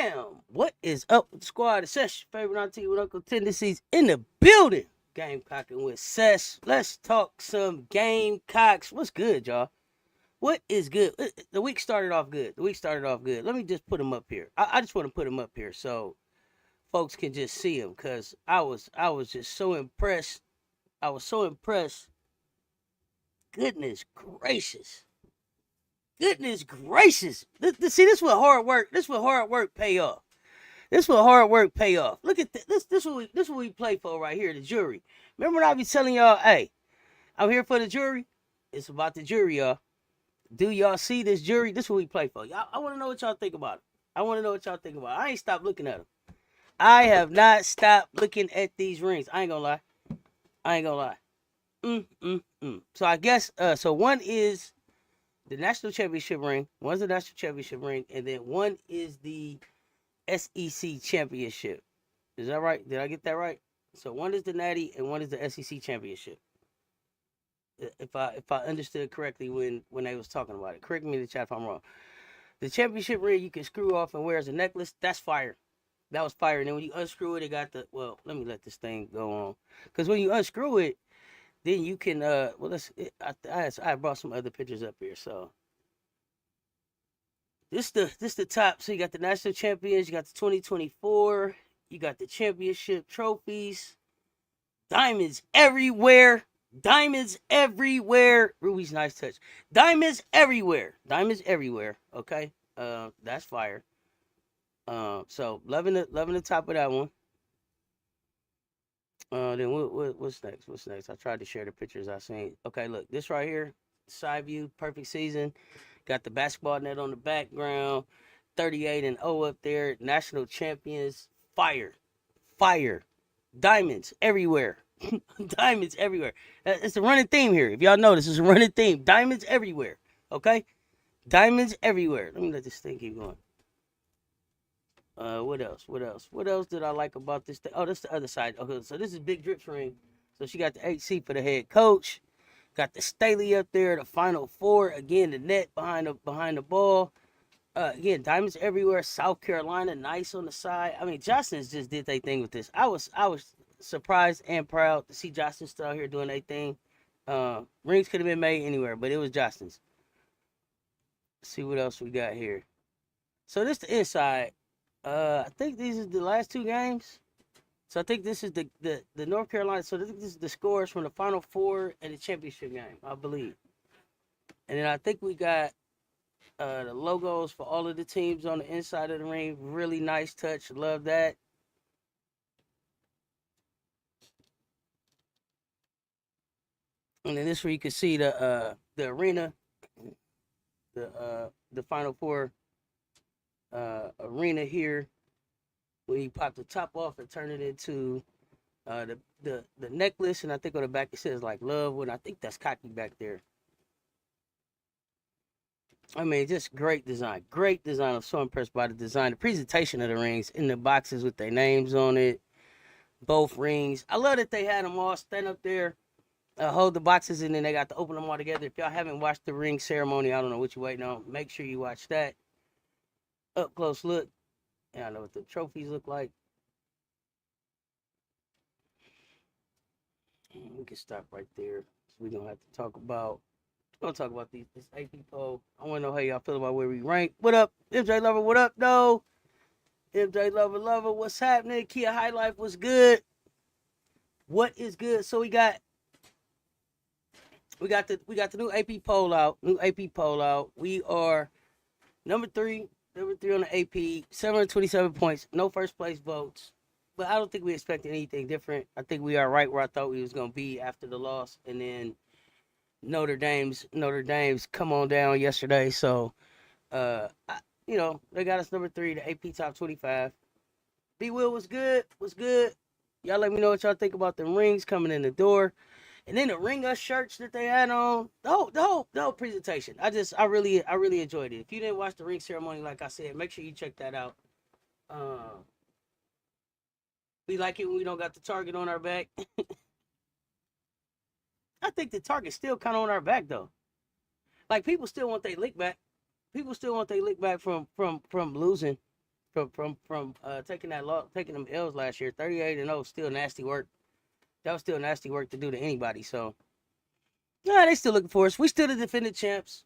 Bam! What is up with the squad? It's Sesh, favorite auntie with Uncle Tendencies in the building. Gamecockin Wit Cess. Let's talk some Gamecocks. What's good, y'all? What is good? The week started off good. Let me just put them up here. I just want to put them up here so folks can just see them because I was just so impressed. I was so impressed. Goodness gracious. Goodness gracious. See, this is what hard work. This is what hard work pay off. This is what hard work pay off. Look at this. This what we play for right here, the jury. Remember when I be telling y'all, hey, I'm here for the jury? It's about the jury, y'all. Do y'all see this jury? This is what we play for. Y'all, I want to know what y'all think about it. I ain't stopped looking at them. I have not stopped looking at these rings. I ain't gonna lie. So I guess, so one is the national championship ring. One's the national championship ring, and then one is the SEC championship. Is that right? Did I get that right? So one is the Natty and one is the SEC championship. If I understood correctly when they was talking about it. Correct me in the chat if I'm wrong. The championship ring you can screw off and wear as a necklace. That's fire. That was fire. And then when you unscrew it, it got the, well, let me let this thing go on. Because when you unscrew it, then you can, I brought some other pictures up here. So this the top. So you got the national champions, you got the 2024, you got the championship trophies, diamonds everywhere. Ruby's nice touch. Diamonds everywhere. Okay, that's fire. So loving the top of that one. Then what's next? I tried to share the pictures I seen. Okay, look, this right here, side view, perfect season. Got the basketball net on the background, 38-0 up there, national champions, fire, diamonds everywhere. It's a running theme here. If y'all notice, it's a running theme. Diamonds everywhere. Okay, diamonds everywhere. Let me let this thing keep going. What else did I like about this thing? Oh, that's the other side. Okay, so this is Big Drip's ring. So she got the HC for the head coach. Got the Staley up there, the Final Four. Again, the net behind the ball. Again, diamonds everywhere. South Carolina, nice on the side. I mean, Justin's just did their thing with this. I was surprised and proud to see Justin still out here doing their thing. Rings could have been made anywhere, but it was Justin's. Let's see what else we got here. So this the inside. I think these are the last two games. So I think this is the North Carolina. So this is the scores from the Final Four and the championship game, I believe. And then I think we got the logos for all of the teams on the inside of the ring. Really nice touch. Love that. And then this where you can see the arena, the Final Four arena here. When you pop the top off and turn it into the necklace, and I think on the back it says like love. When I think that's cocky back there. I mean, just great design. I'm so impressed by the design, the presentation of the rings in the boxes with their names on it. Both rings. I love that they had them all stand up there, hold the boxes, and then they got to open them all together. If y'all haven't watched the ring ceremony, I don't know what you're waiting on. Make sure you watch that. Up close look. And I know what the trophies look like. We can stop right there. So we're gonna have to talk about. We're gonna talk about this AP poll. I want to know how y'all feel about where we rank. What up, MJ Lover? What up, though? MJ Lover, what's happening? Kia High Life, what's good? What is good? So we got the new AP poll out. We are number three on the AP, 727 points, no first place votes. But I don't think we expected anything different. I think we are right where I thought we was gonna be after the loss, and then Notre Dame's come on down yesterday. So, they got us number 3, the AP top 25. B Will was good. Y'all let me know what y'all think about the rings coming in the door. And then the Ring Us shirts that they had on, the whole presentation. I really enjoyed it. If you didn't watch the ring ceremony, like I said, make sure you check that out. We like it when we don't got the target on our back. I think the target's still kind of on our back though. Like people still want their lick back. From losing. from taking them L's last year. 38-0, still nasty work. That was still nasty work to do to anybody. So yeah, they still looking for us. We still the defending champs.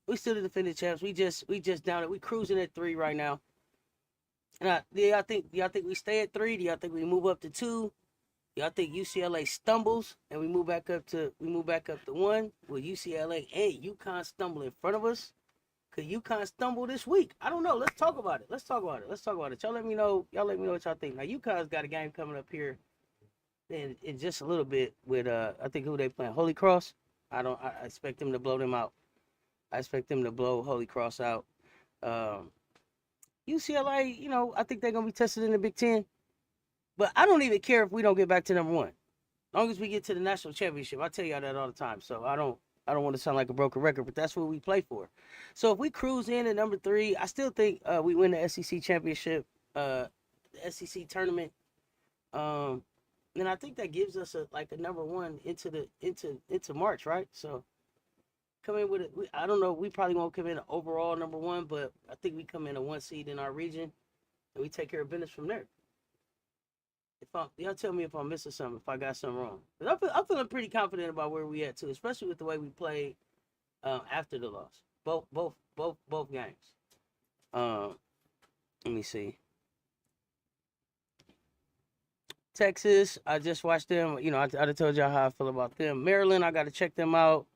We just down it. We cruising at 3 right now. And do y'all think we stay at 3? Do y'all think we move up to 2? Y'all think UCLA stumbles and we move back up to 1? Will UCLA and UConn stumble in front of us? Could UConn stumble this week? I don't know. Let's talk about it. Y'all let me know. What y'all think. Now UConn's got a game coming up here in just a little bit with I think who they playing, Holy Cross. I expect them to blow them out. I expect them to blow Holy Cross out. UCLA, I think they're gonna be tested in the Big Ten. But I don't even care if we don't get back to number 1. As long as we get to the national championship, I tell y'all that all the time. So I don't want to sound like a broken record, but that's what we play for. So if we cruise in at number 3, I still think we win the SEC championship, the SEC tournament. And I think that gives us a number 1 into March, right? So come in with it. I don't know. We probably won't come in overall number 1, but I think we come in a 1 seed in our region, and we take care of business from there. Y'all tell me if I'm missing something, if I got something wrong. But I'm feeling pretty confident about where we at too, especially with the way we played after the loss. Both games. Let me see. Texas, I just watched them. I told y'all how I feel about them. Maryland, I got to check them out.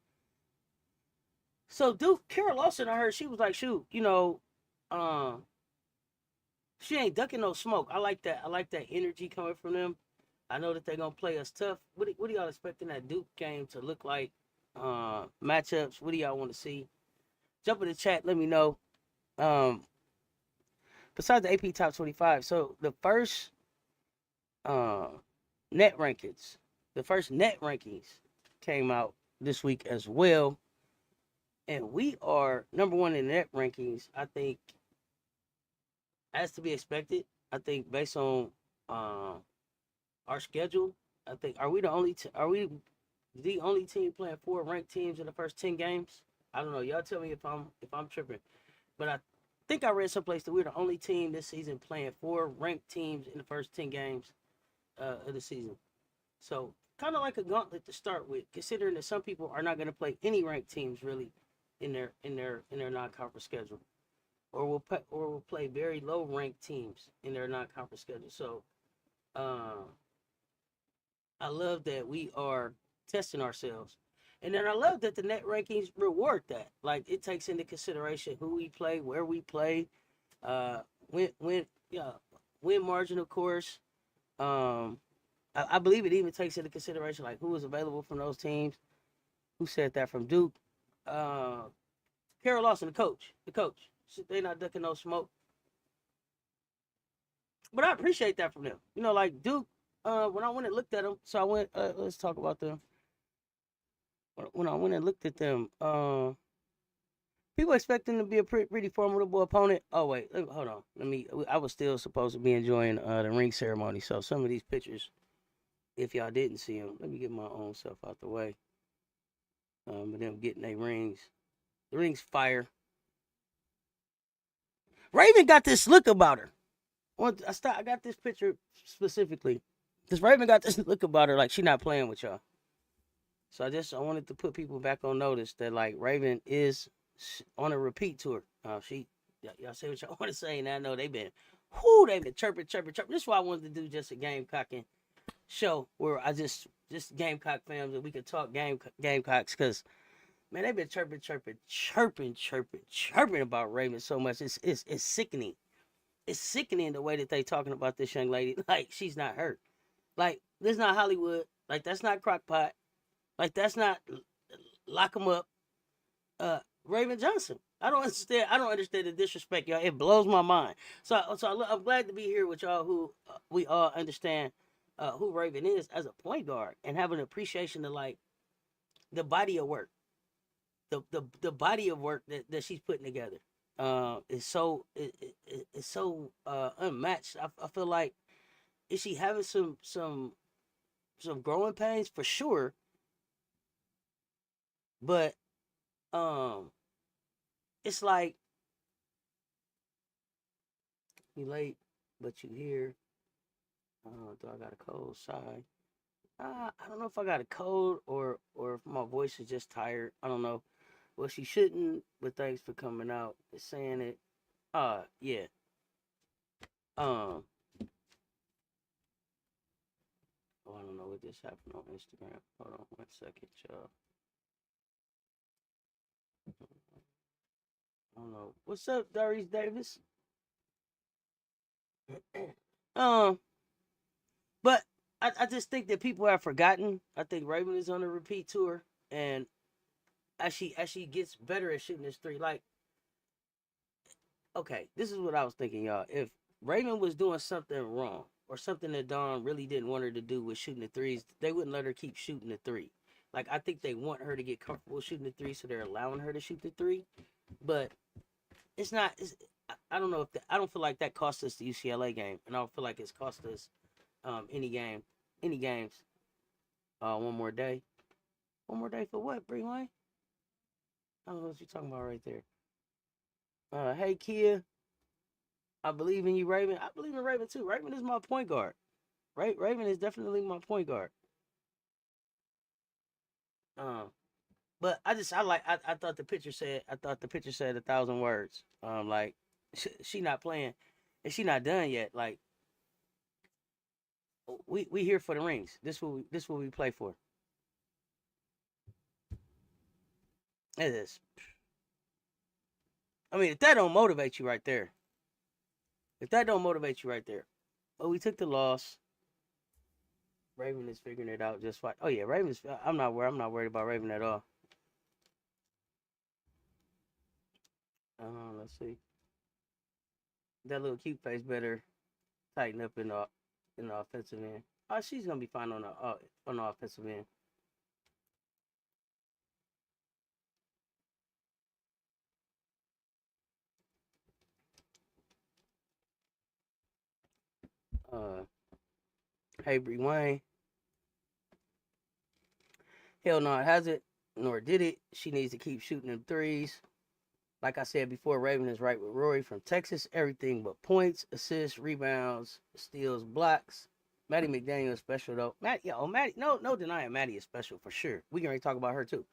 So Duke, Kara Lawson, I heard she was like, shoot, she ain't ducking no smoke. I like that energy coming from them. I know that they're gonna play us tough. What do y'all expecting that Duke game to look like? Matchups. What do y'all want to see? Jump in the chat. Let me know. Besides the AP Top 25, so the first net rankings came out this week as well, and we are number 1 in net rankings. I think, as to be expected. I think based on our schedule, I think are we the only team playing 4 ranked teams in the first 10 games? I don't know. Y'all tell me if I'm tripping, but I think I read someplace that we're the only team this season playing 4 ranked teams in the first 10 games of the season. So kind of like a gauntlet to start with, considering that some people are not going to play any ranked teams really in their non-conference schedule. Or will play very low ranked teams in their non-conference schedule. So, I love that we are testing ourselves, and then I love that the net rankings reward that. Like, it takes into consideration who we play, where we play, win margin, of course. I believe it even takes into consideration like who is available from those teams. Who said that from Duke? Carol Lawson, the coach. They not ducking no smoke. But I appreciate that from them. Like Duke, when I went and looked at them, so I went, let's talk about them. When I went and looked at them, people expect them to be a pretty formidable opponent. Oh, wait, hold on. I was still supposed to be enjoying the ring ceremony. So some of these pictures, if y'all didn't see them, let me get my own self out the way. But them getting their rings. The ring's fire. Raven got this look about her. I got this picture specifically. This Raven got this look about her like she not playing with y'all. So I wanted to put people back on notice that like Raven is on a repeat tour. Y'all say what y'all want to say, and I know they've been chirping. This is why I wanted to do just a Gamecockin show where I just Gamecock fans and we could talk Gamecocks, because man, they've been chirping about Raven so much. It's sickening. It's sickening the way that they talking about this young lady like she's not hurt. Like, this is not Hollywood. Like, that's not Crockpot. Like, that's not Lock 'em Up. Raven Johnson. I don't understand the disrespect, y'all. It blows my mind. So I'm glad to be here with y'all who we all understand who Raven is as a point guard and have an appreciation of like the body of work. The body of work that she's putting together is so unmatched. I feel like, is she having some growing pains for sure, but it's like, me late, but you here. Do I got a cold? Shy. I don't know if I got a cold or if my voice is just tired. I don't know. Well, she shouldn't, but thanks for coming out and saying it. Yeah. Um, oh, I don't know what just happened on Instagram. Hold on 1 second, y'all. I don't know. What's up, Doris Davis? um, but I just think that people have forgotten. I think Raven is on a repeat tour, and as she gets better at shooting this three, like, okay, this is what I was thinking, y'all. If Raven was doing something wrong or something that Dawn really didn't want her to do with shooting the threes, they wouldn't let her keep shooting the three. Like, I think they want her to get comfortable shooting the three, so they're allowing her to shoot the three. But it's not. I don't know if I don't feel like that cost us the UCLA game, and I don't feel like it's cost us any games. One more day. One more day for what, Bree Wayne? I don't know what you're talking about right there. Hey Kia, I believe in you, Raven. I believe in Raven too. Raven is my point guard. Right? Raven is definitely my point guard. But I thought the picture said 1,000 words. Like she not playing, and she not done yet. Like we here for the rings. This what we play for. It is. I mean, if that don't motivate you right there, oh, we took the loss. Raven is figuring it out just fine. Oh yeah, Raven's. I'm not worried about Raven at all. Let's see. That little cute face better tighten up in the offensive end. Oh, she's gonna be fine on the offensive end. Hey Bree Wayne. Hell no, it hasn't, nor did it. She needs to keep shooting them threes. Like I said before, Raven is right with Rory from Texas. Everything but points, assists, rebounds, steals, blocks. Maddie McDaniel is special though. Maddie, no denying Maddie is special for sure. We can already talk about her too.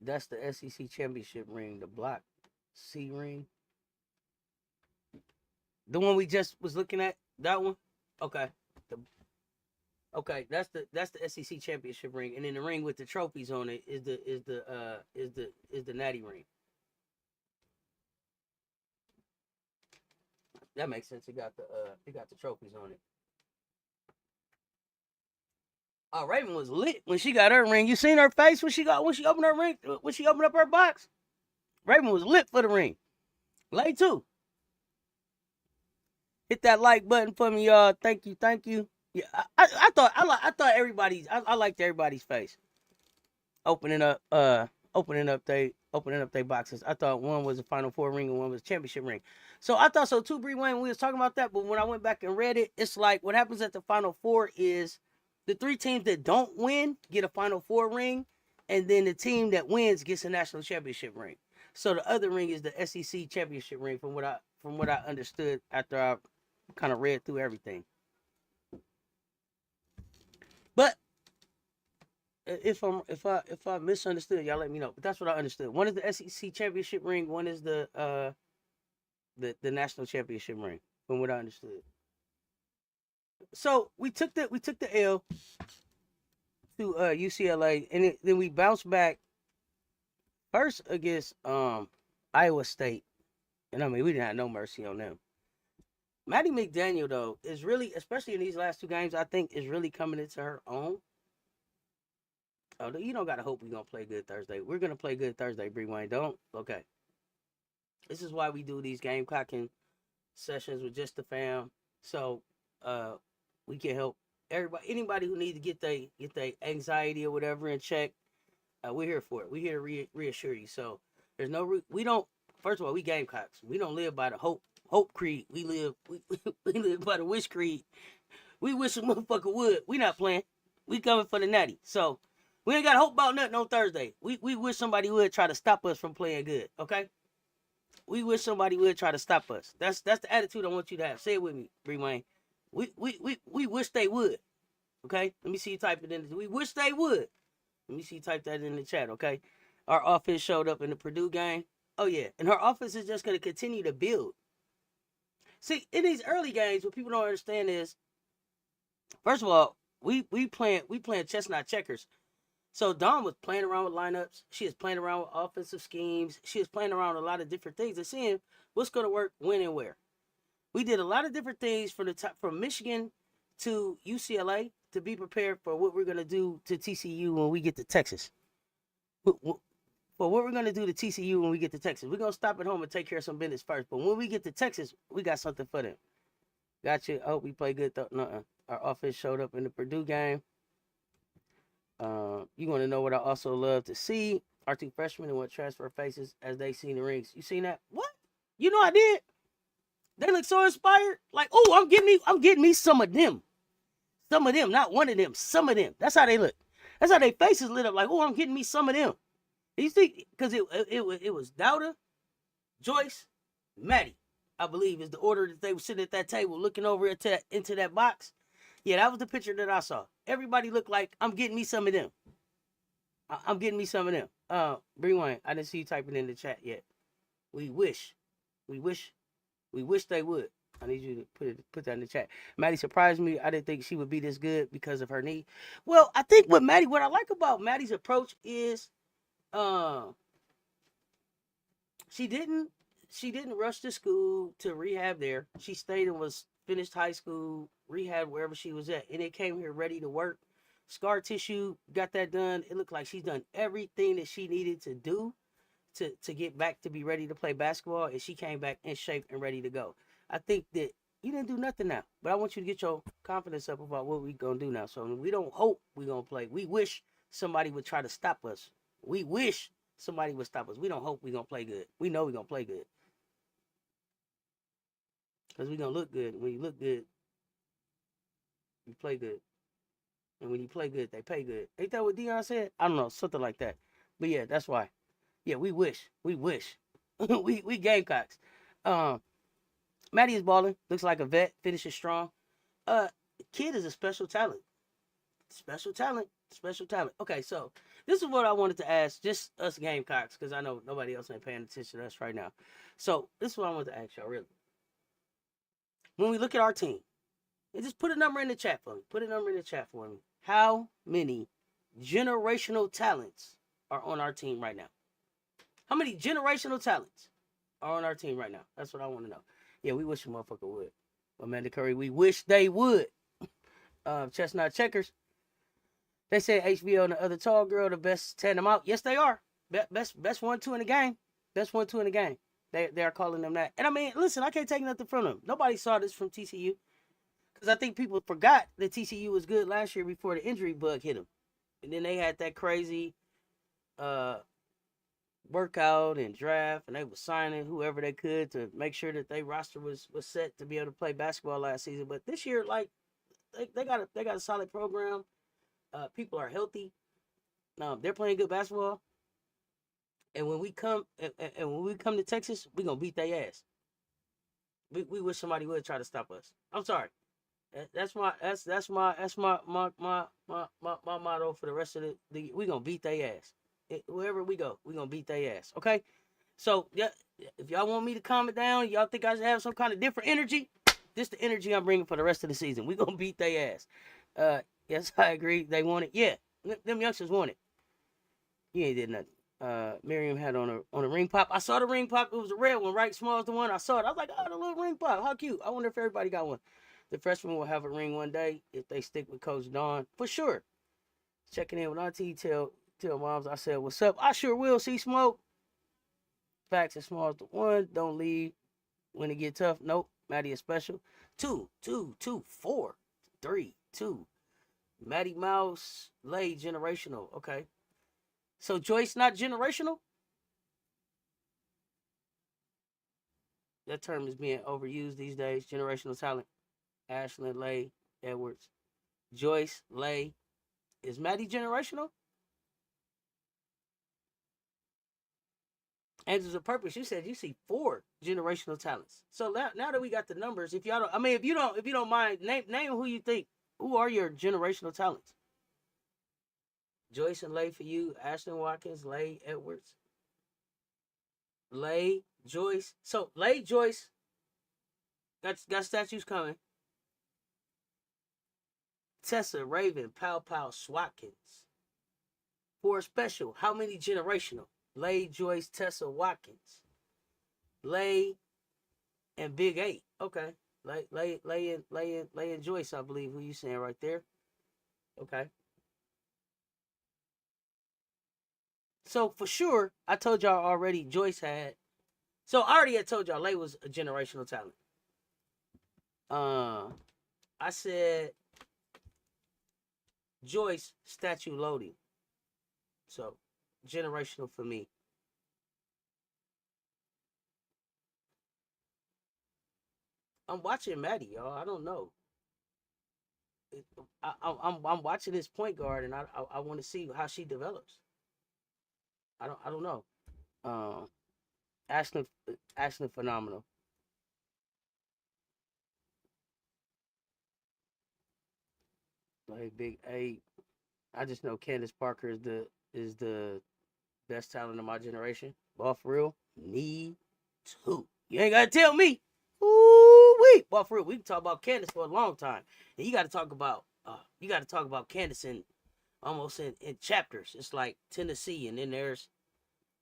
That's the SEC championship ring, the block C ring. The one we just was looking at, that one? Okay. Okay, that's the SEC championship ring, and then the ring with the trophies on it is the Natty ring. That makes sense. It got the trophies on it. Oh, Raven was lit when she got her ring. You seen her face when she opened her ring, when she opened up her box? Raven was lit for the ring. Late too. Hit that like button for me, y'all. Thank you. Yeah, I thought everybody's I liked everybody's face. Opening up they boxes. I thought one was a Final Four ring and one was a championship ring. So I thought so too, Bree Wayne. We was talking about that, but when I went back and read it, it's like what happens at the Final Four is the three teams that don't win get a Final Four ring, and then the team that wins gets a national championship ring. So the other ring is the SEC championship ring, from what I understood after I kind of read through everything. But if I misunderstood, y'all let me know. But that's what I understood. One is the SEC championship ring. One is the national championship ring. From what I understood. So we took the L to UCLA, and then we bounced back first against Iowa State, and I mean we didn't have no mercy on them. Maddie McDaniel though is really, especially in these last two games, I think is really coming into her own. Oh, you don't gotta hope we're gonna play good Thursday. We're gonna play good Thursday, Bree Wayne. Don't? Okay. This is why we do these Gamecockin sessions with just the fam. So we can help anybody who needs to get their anxiety or whatever in check. We're here for it. We're here to reassure you. So there's no we don't, first of all, we Gamecocks. We don't live by the hope creed. We live by the wish creed. We wish a motherfucker would. We not playing. We coming for the natty. So We ain't got to hope about nothing on Thursday. We wish somebody would try to stop us from playing good, okay? We wish somebody would try to stop us. That's the attitude I want you to have. Say it with me, Bree Wayne. We wish they would, okay? Let me see you type it in. We wish they would. Let me see you type that in the chat, okay? Our offense showed up in the Purdue game. Oh, yeah. And her offense is just going to continue to build. See, in these early games, what people don't understand is, first of all, we playing chestnut checkers. So Dawn was playing around with lineups. She is playing around with offensive schemes. She is playing around with a lot of different things and seeing what's going to work, when, and where. We did a lot of different things from Michigan to UCLA to be prepared for what we're going to do to TCU when we get to Texas. For what we're going to do to TCU when we get to Texas. We're going to stop at home and take care of some business first. But when we get to Texas, we got something for them. Gotcha. I hope we play good, though. Nuh-uh. Our offense showed up in the Purdue game. You want to know what I also love to see? Our two freshmen and what transfer faces as they see the rings. You seen that? What? You know I did. They look so inspired. Like, oh, I'm getting me some of them. Some of them, not one of them. Some of them. That's how they look. That's how their faces lit up. Like, oh, I'm getting me some of them. You see, because it was Dowda, Joyce, Maddie, I believe is the order that they were sitting at that table looking over into that box. Yeah, that was the picture that I saw. Everybody looked like, I'm getting me some of them. I'm getting me some of them. Bree Wayne, I didn't see you typing in the chat yet. We wish they would. I need you to put that in the chat. Maddie surprised me. I didn't think she would be this good because of her knee. Well, I think what I like about Maddie's approach is, she didn't rush to school to rehab there. She stayed and finished high school, rehab wherever she was at, and it came here ready to work. Scar tissue, got that done. It looked like she's done everything that she needed to do to get back to be ready to play basketball, and she came back in shape and ready to go. I think that you didn't do nothing now, but I want you to get your confidence up about what we're going to do now. So we don't hope we're going to play. We wish somebody would try to stop us. We wish somebody would stop us. We don't hope we're going to play good. We know we're going to play good. Because we're going to look good. When you look good, you play good. And when you play good, they pay good. Ain't that what Deion said? I don't know, something like that. But yeah, that's why. Yeah, we wish. we Gamecocks. Maddie is balling. Looks like a vet. Finishes strong. Kid is a special talent. Special talent. Okay, so this is what I wanted to ask, just us Gamecocks, because I know nobody else ain't paying attention to us right now. So this is what I wanted to ask y'all, really. When we look at our team, and just put a number in the chat for me. How many generational talents are on our team right now? How many generational talents are on our team right now? That's what I want to know. Yeah, we wish a motherfucker would. Amanda Curry, we wish they would. Chestnut Checkers. They say HBO and the other tall girl, the best tandem out. Yes, they are. Best 1-2 in the game. Best 1-2 in the game. They are calling them that. And I mean, listen, I can't take nothing from them. Nobody saw this from TCU. Because I think people forgot that TCU was good last year before the injury bug hit them. And then they had that crazy workout and draft, and they were signing whoever they could to make sure that their roster was set to be able to play basketball last season. But this year, like, they got a solid program. People are healthy. They're playing good basketball. And when we come to Texas, we're gonna beat their ass. We wish somebody would try to stop us. I'm sorry. That's my motto for the rest of the we gonna beat their ass. Wherever we go, we gonna beat their ass. Okay? So yeah, if y'all want me to calm it down, y'all think I should have some kind of different energy, this the energy I'm bringing for the rest of the season. We gonna beat their ass. Yes, I agree. They want it. Yeah, them youngsters want it. You ain't did nothing. Miriam had on a ring pop. I saw the ring pop. It was a red one, right? Small as the one. I saw it. I was like, oh, the little ring pop. How cute. I wonder if everybody got one. The freshmen will have a ring one day if they stick with Coach Dawn. For sure. Checking in with Auntie. Tell moms I said, what's up? I sure will. See smoke. Facts as small as the one. Don't leave when it get tough. Nope. Maddie is special. 2, 4, 3, 2. Maddie Mouse, Lay, generational. Okay. So Joyce not generational? That term is being overused these days. Generational talent. Ashlyn, Lay, Edwards. Joyce, Lay. Is Maddie generational? Angels of Purpose, you said you see 4 generational talents. So now that we got the numbers, if y'all don't, I mean, if you don't mind, name who you think. Who are your generational talents? Joyce and Lay for you. Ashton Watkins, Lay Edwards, Lay Joyce. So Lay Joyce got statues coming. Tessa Raven, Pow Pow Swatkins. For a special, how many generational? Lay Joyce, Tessa Watkins, Lay and Big 8. Okay. Lay and Joyce, I believe who you saying right there. Okay. So for sure, I told y'all already Joyce had. So I already had told y'all Lay was a generational talent. I said Joyce statue loading. So generational for me. I'm watching Maddie, y'all. I don't know. I'm watching this point guard, and I want to see how she develops. I don't know. Um, Ashton Ashton phenomenal. Like Big 8. I just know Candace Parker is the best talent of my generation. Ball for real. Me too. You ain't gotta tell me. Ooh wee. Ball for real. We can talk about Candace for a long time. And you gotta talk about Candace in almost in chapters. It's like Tennessee, and then there's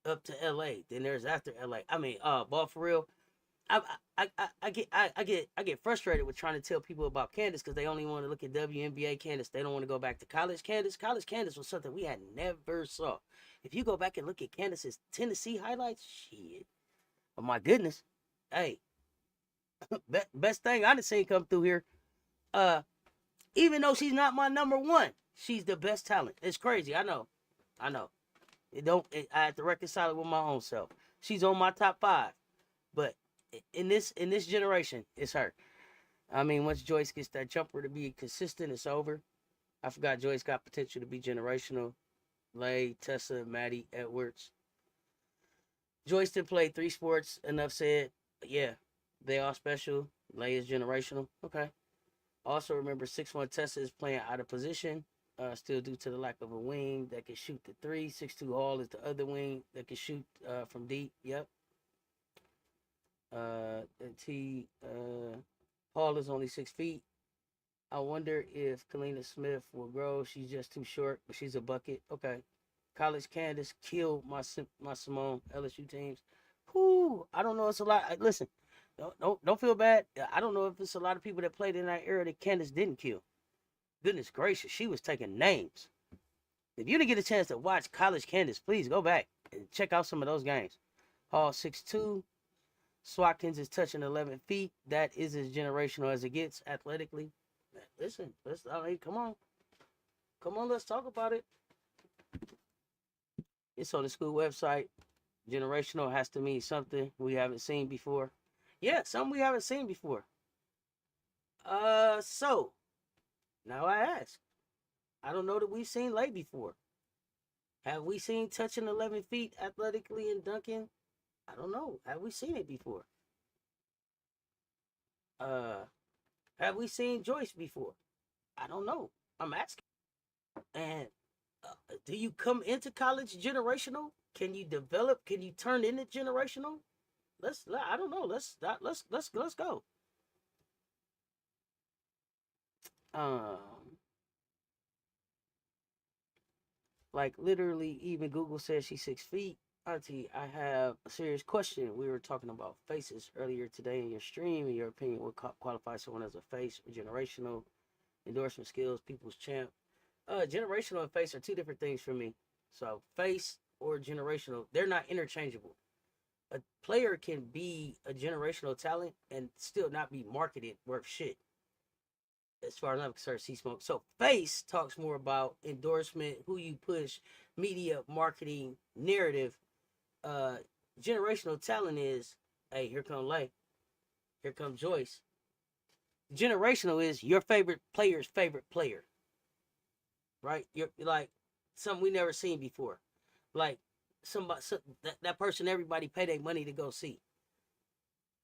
up to LA. Then there's after LA. I mean, ball for real. I get frustrated with trying to tell people about Candace because they only want to look at WNBA Candace. They don't want to go back to college Candace. College Candace was something we had never saw. If you go back and look at Candace's Tennessee highlights, shit. Oh my goodness. Hey, best thing I done seen come through here. Uh, even though she's not my number one, she's the best talent. It's crazy. I know. I have to reconcile it with my own self. She's on my top 5, but in this generation, it's her. I mean, once Joyce gets that jumper to be consistent, it's over. I forgot Joyce got potential to be generational. Lay, Tessa, Maddie, Edwards. Joyce did play 3 sports. Enough said. Yeah, they all special. Lay is generational. Okay. Also remember 6'1" Tessa is playing out of position. Still due to the lack of a wing that can shoot the 3. 6'2" Hall is the other wing that can shoot from deep. Yep. T. Hall is only 6 feet. I wonder if Kalina Smith will grow. She's just too short, but she's a bucket. Okay. College Candace killed my Simone LSU teams. Whoo! I don't know. It's a lot. Listen, don't feel bad. I don't know if it's a lot of people that played in that era that Candace didn't kill. Goodness gracious, she was taking names. If you didn't get a chance to watch College Candace, please go back and check out some of those games. Hall 6'2". Swatkins is touching 11 feet. That is as generational as it gets athletically. Listen, come on, let's talk about it. It's on the school website. Generational has to mean something we haven't seen before. Yeah, something we haven't seen before. So now I ask. I don't know that we've seen Lay before. Have we seen touching 11 feet athletically and dunking? I don't know. Have we seen it before? Uh, have we seen Joyce before? I don't know. I'm asking. And do you come into college generational? Can you develop? Can you turn into generational? I don't know. Let's go. Um, like literally, even Google says she's 6 feet. Auntie, I have a serious question. We were talking about faces earlier today in your stream. In your opinion, what qualifies someone as a face or generational? Endorsement skills, people's champ. Generational and face are 2 different things for me. So face or generational, they're not interchangeable. A player can be a generational talent and still not be marketed worth shit. As far as I'm concerned, C-Smoke. So face talks more about endorsement, who you push, media, marketing, narrative. Uh, Generational talent is, hey, here come Lay, here come Joyce. Generational is your favorite player's favorite player, right? You're like something we never seen before. Like that person everybody pay their money to go see.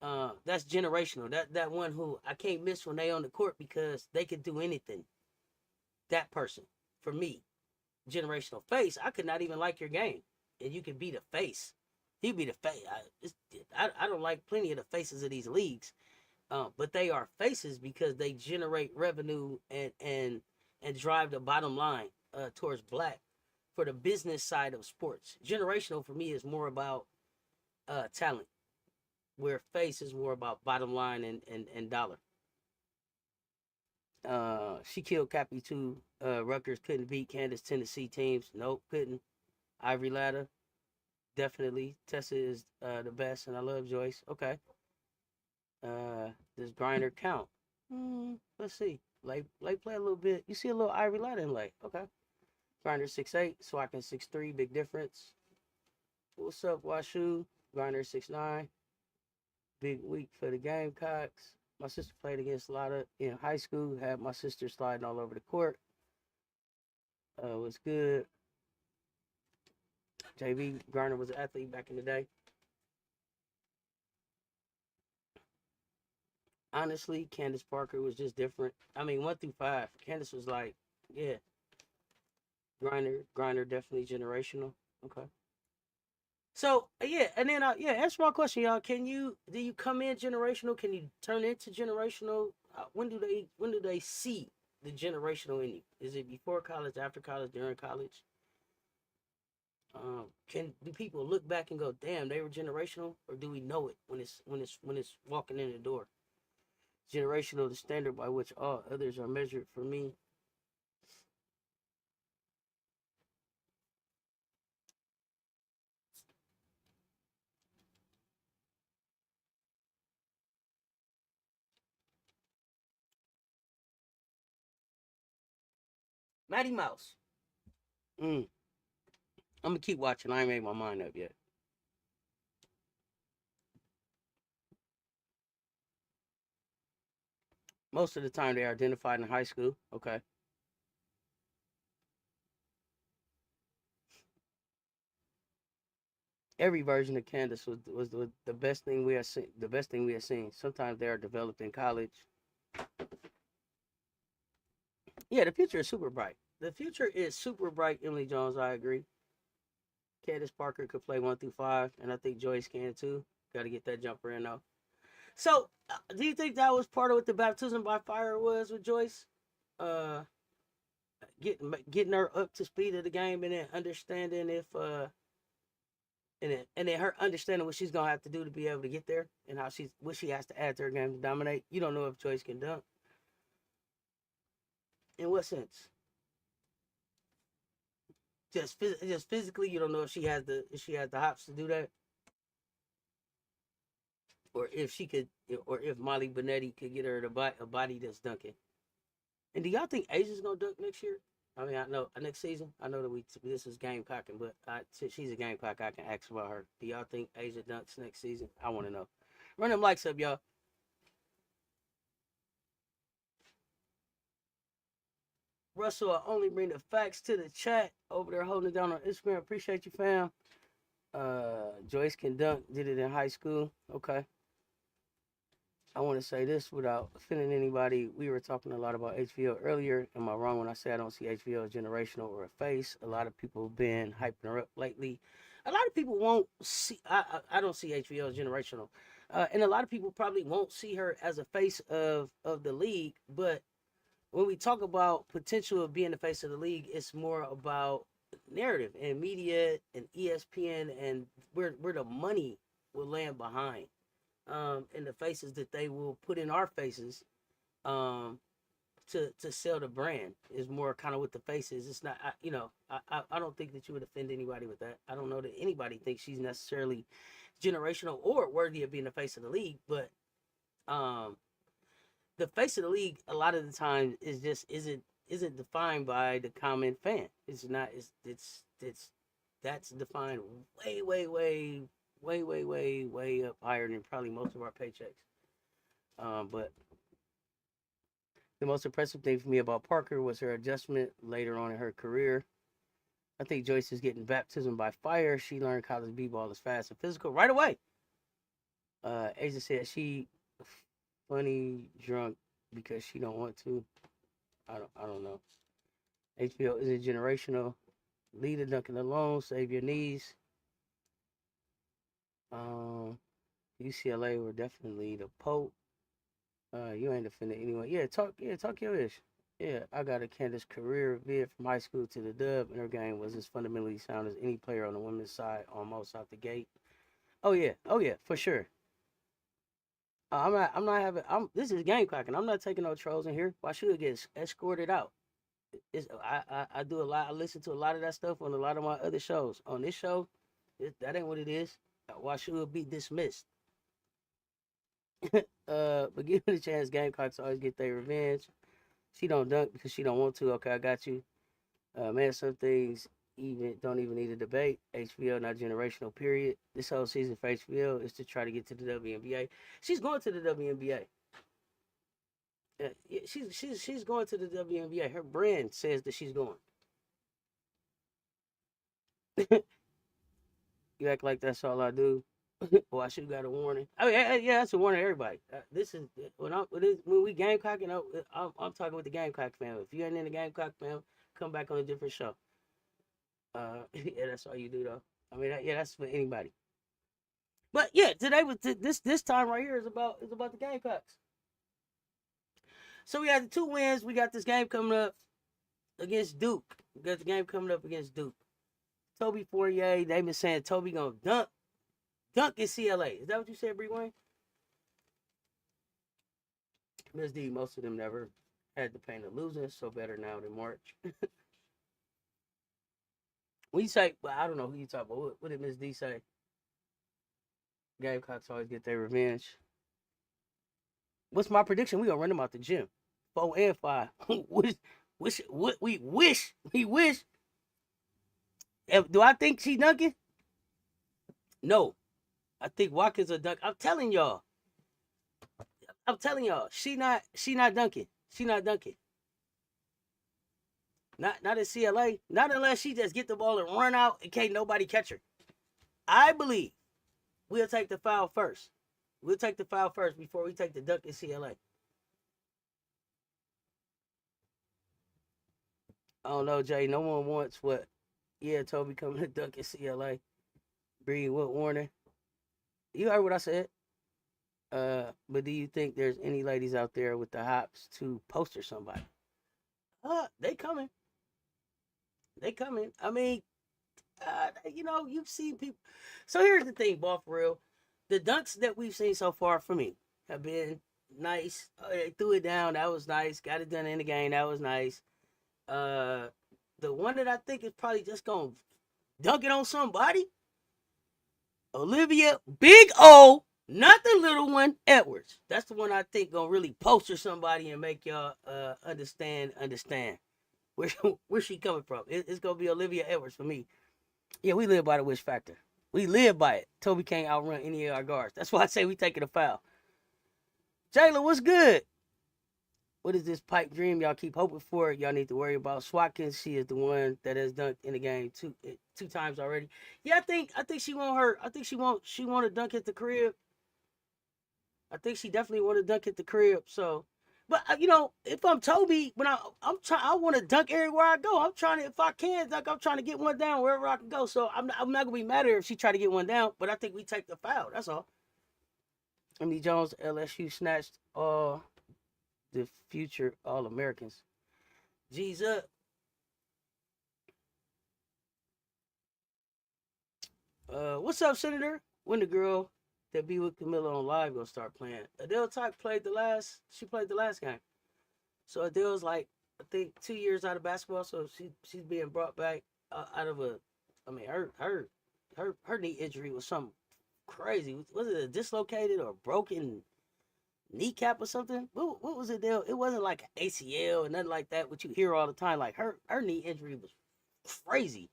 That's generational. That one who I can't miss when they on the court because they could do anything. That person, for me, generational face. I could not even like your game, and you could be the face. You be the face. I don't like plenty of the faces of these leagues, but they are faces because they generate revenue and drive the bottom line towards black for the business side of sports. Generational for me is more about talent, where face is more about bottom line and dollar. She killed Cappy too. Rutgers couldn't beat Kansas Tennessee teams. Nope, couldn't. Ivory Ladder, definitely. Tessa is the best, and I love Joyce. Okay. Does Grinder count? Let's see. Late play a little bit. You see a little Ivory Ladder in late. Okay. Grinder 6'8", Swacken 6'3", big difference. What's up, Washu? Grinder 6'9". Big week for the Gamecocks. My sister played against a lot of in high school. Had my sister sliding all over the court. Was good. JV Garner was an athlete back in the day. Honestly, Candace Parker was just different. I mean, 1 through 5. Candace was like, yeah. Grinder definitely generational. Okay. So yeah, and then answer my question, y'all. Do you come in generational? Can you turn into generational? When do they see the generational in you? Is it before college, after college, during college? Do people look back and go, damn, they were generational, or do we know it when it's walking in the door? Generational, the standard by which all others are measured for me. Matty Mouse. I'm gonna keep watching. I ain't made my mind up yet. Most of the time they are identified in high school. Okay. Every version of Candace was the best thing we have seen. The best thing we have seen. Sometimes they are developed in college. Yeah, the future is super bright. The future is super bright. Emily Jones, I agree. Candace Parker could play 1 through 5, and I think Joyce can too. Got to get that jumper in though. So, do you think that was part of what the baptism by fire was with Joyce? Uh, getting her up to speed of the game, and then understanding if and then her understanding what she's gonna have to do to be able to get there, and what she has to add to her game to dominate. You don't know if Joyce can dunk. In what sense? Just physically, you don't know if she has the hops to do that, or if she could, or if Molly Benetti could get her a body that's dunking. And do y'all think Asia's gonna dunk next year? I mean, I know next season. I know that this is Gamecockin, but since she's a Gamecock, I can ask about her. Do y'all think Asia dunks next season? I want to know. Run them likes up, y'all. Russell, I only bring the facts to the chat over there holding it down on Instagram. Appreciate you, fam. Joyce can dunk. Did it in high school. Okay. I want to say this without offending anybody. We were talking a lot about HVO earlier. Am I wrong when I say I don't see HVO as generational or a face? A lot of people have been hyping her up lately. A lot of people won't see. I don't see HVO as generational, and a lot of people probably won't see her as a face of the league. But when we talk about potential of being the face of the league, it's more about narrative and media and ESPN and where the money will land behind. And the faces that they will put in our faces to sell the brand is more kind of what the face is. It's not, I don't think that you would offend anybody with that. I don't know that anybody thinks she's necessarily generational or worthy of being the face of the league, but the face of the league a lot of the time is just isn't defined by the common fan. It's not. It's that's defined way up higher than probably most of our paychecks. But the most impressive thing for me about Parker was her adjustment later on in her career. I think Joyce is getting baptism by fire. She learned college b-ball is fast and physical right away. Asia said she funny drunk because she don't want to. I don't know. HBO is a generational leader dunking alone. Save your knees. UCLA will definitely the Pope. You ain't offended anyway. Talk your ish. Yeah, I got a Candace career vid from high school to the dub, and her game was as fundamentally sound as any player on the women's side, almost out the gate. Oh yeah, for sure. I'm not having. This is Gamecockin. I'm not taking no trolls in here. Why should it get escorted out? I do a lot. I listen to a lot of that stuff on a lot of my other shows. On this show, that ain't what it is. Why should it be dismissed? But give it a chance. Gamecocks always get their revenge. She don't dunk because she don't want to. Okay, I got you. Man, some things even don't even need a debate. HBL not generational. Period. This whole season for HBL is to try to get to the WNBA. She's going to the WNBA. Yeah, she's going to the WNBA. Her brand says that she's going. You act like that's all I do. Well, I should have got a warning. Oh yeah, that's a warning to everybody. This is when we Gamecocking. I'm talking with the Gamecock family. If you ain't in the Gamecock family, come back on a different show. Yeah, that's all you do though. I mean, that's for anybody. But yeah, today was this time right here is about the Gamecocks. So we had the 2 wins. We got this game coming up against Duke. We got the game coming up against Duke. Toby Fourier, they've been saying Toby gonna dunk in CLA. Is that what you said, Bree Wayne? Ms. D, most of them never had the pain of losing, so better now than March. When you say, well, I don't know who you talk about. What did Ms. D say? Gamecocks always get their revenge. What's my prediction? We gonna run them out the gym. 4 and 5. What we wish. Do I think she dunking? No. I think Watkins a dunk. I'm telling y'all. She not dunking. She not dunking. Not at CLA. Not unless she just get the ball and run out and can't nobody catch her. I believe we'll take the foul first. We'll take the foul first before we take the dunk in CLA. I don't know, Jay. No one wants what? Yeah, Toby coming to dunk in CLA. Bree, what warning? You heard what I said. But do you think there's any ladies out there with the hops to poster somebody? They coming. They coming. I mean, you've seen people. So here's the thing, ball for real. The dunks that we've seen so far for me have been nice. They threw it down. That was nice. Got it done in the game. That was nice. The one that I think is probably just gonna dunk it on somebody. Olivia Big O, not the little one, Edwards. That's the one I think gonna really poster somebody and make y'all understand where she coming from. It's gonna be Olivia Edwards for me. Yeah, we live by the wish factor. We live by it. Toby can't outrun any of our guards. That's why I say we taking a foul. Jayla, what's good? What is this pipe dream y'all keep hoping for? Y'all need to worry about Swatkins. She is the one that has dunked in the game two times already. Yeah, I think she want her. I think she want to dunk at the crib. I think she definitely want to dunk at the crib. So, but if I'm Toby, when I'm trying, I want to dunk everywhere I go. I'm trying to, if I can dunk, I'm trying to get one down wherever I can go. So I'm not gonna be mad at her if she try to get one down. But I think we take the foul. That's all. Emily Jones, LSU snatched all the future All-Americans. G's up. What's up, Senator? When the girl that be with Camilla on live gonna start playing? Adele Talk played the last game. So Adele's like, I think 2 years out of basketball, so she's being brought back out of her knee injury was something crazy. Was it a dislocated or broken kneecap or something? What was it there? It wasn't like an ACL and nothing like that, which you hear all the time. Like her knee injury was crazy.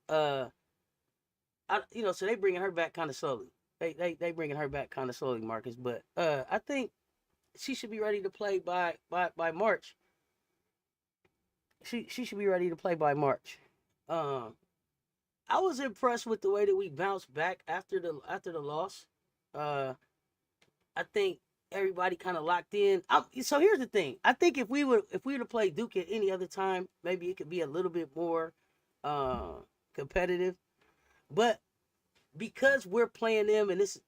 So they bringing her back kind of slowly. They bringing her back kind of slowly, Marcus. But I think she should be ready to play by March. She should be ready to play by March. I was impressed with the way that we bounced back after the loss. Uh, I think everybody kind of locked in. So here's the thing. I think if we would have played Duke at any other time, maybe it could be a little bit more uh, competitive. But because we're playing them, and this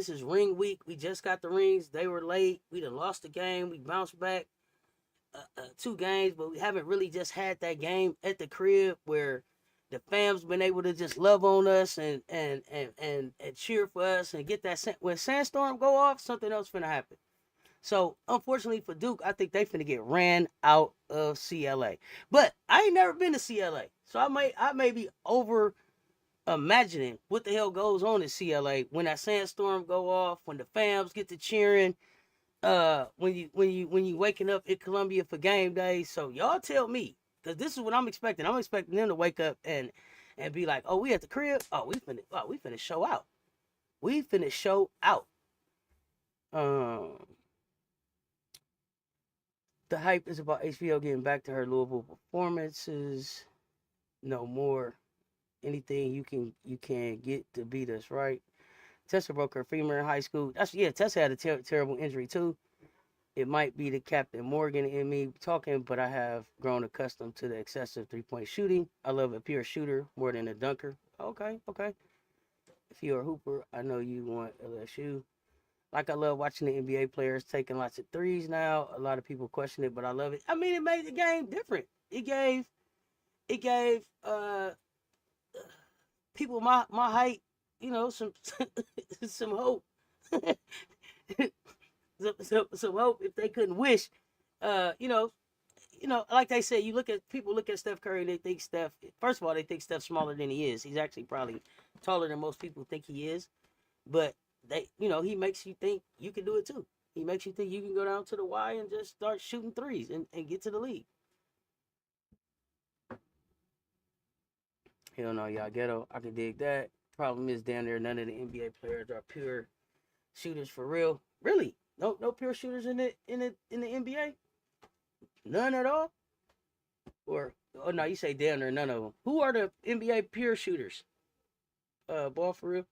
is ring week. We just got the rings. They were late. We done lost the game. We bounced back 2 games, but we haven't really just had that game at the crib where the fam's been able to just love on us and cheer for us and get that when Sandstorm go off, something else finna happen. So unfortunately for Duke, I think they finna get ran out of CLA. But I ain't never been to CLA, so I may be over imagining what the hell goes on in CLA when that Sandstorm go off, when the fams get to cheering, when you waking up in Columbia for game day. So y'all tell me, because this is what I'm expecting. I'm expecting them to wake up and be like, oh, we at the crib. We finna show out. We finna show out. Um, the hype is about HBO getting back to her Louisville performances. No more. Anything you can get to beat us, right? Tessa broke her femur in high school. Tessa had a terrible injury too. It might be the Captain Morgan in me talking, but I have grown accustomed to the excessive 3-point shooting. I love a pure shooter more than a dunker. Okay, okay. If you're a hooper, I know you want LSU. Like I love watching the NBA players taking lots of threes now. A lot of people question it, but I love it. I mean, it made the game different. It gave people my height, some some hope. some hope if they couldn't wish. Uh, you know, like they say, people look at Steph Curry and they think Steph. First of all, they think Steph's smaller than he is. He's actually probably taller than most people think he is. But he makes you think you can do it too. He makes you think you can go down to the Y and just start shooting threes and get to the league. Hell no, y'all ghetto. I can dig that. Problem is down there, none of the NBA players are pure shooters for real. Really? No pure shooters in the NBA? None at all? Or oh no, you say down there, none of them. Who are the NBA pure shooters? Ball for real.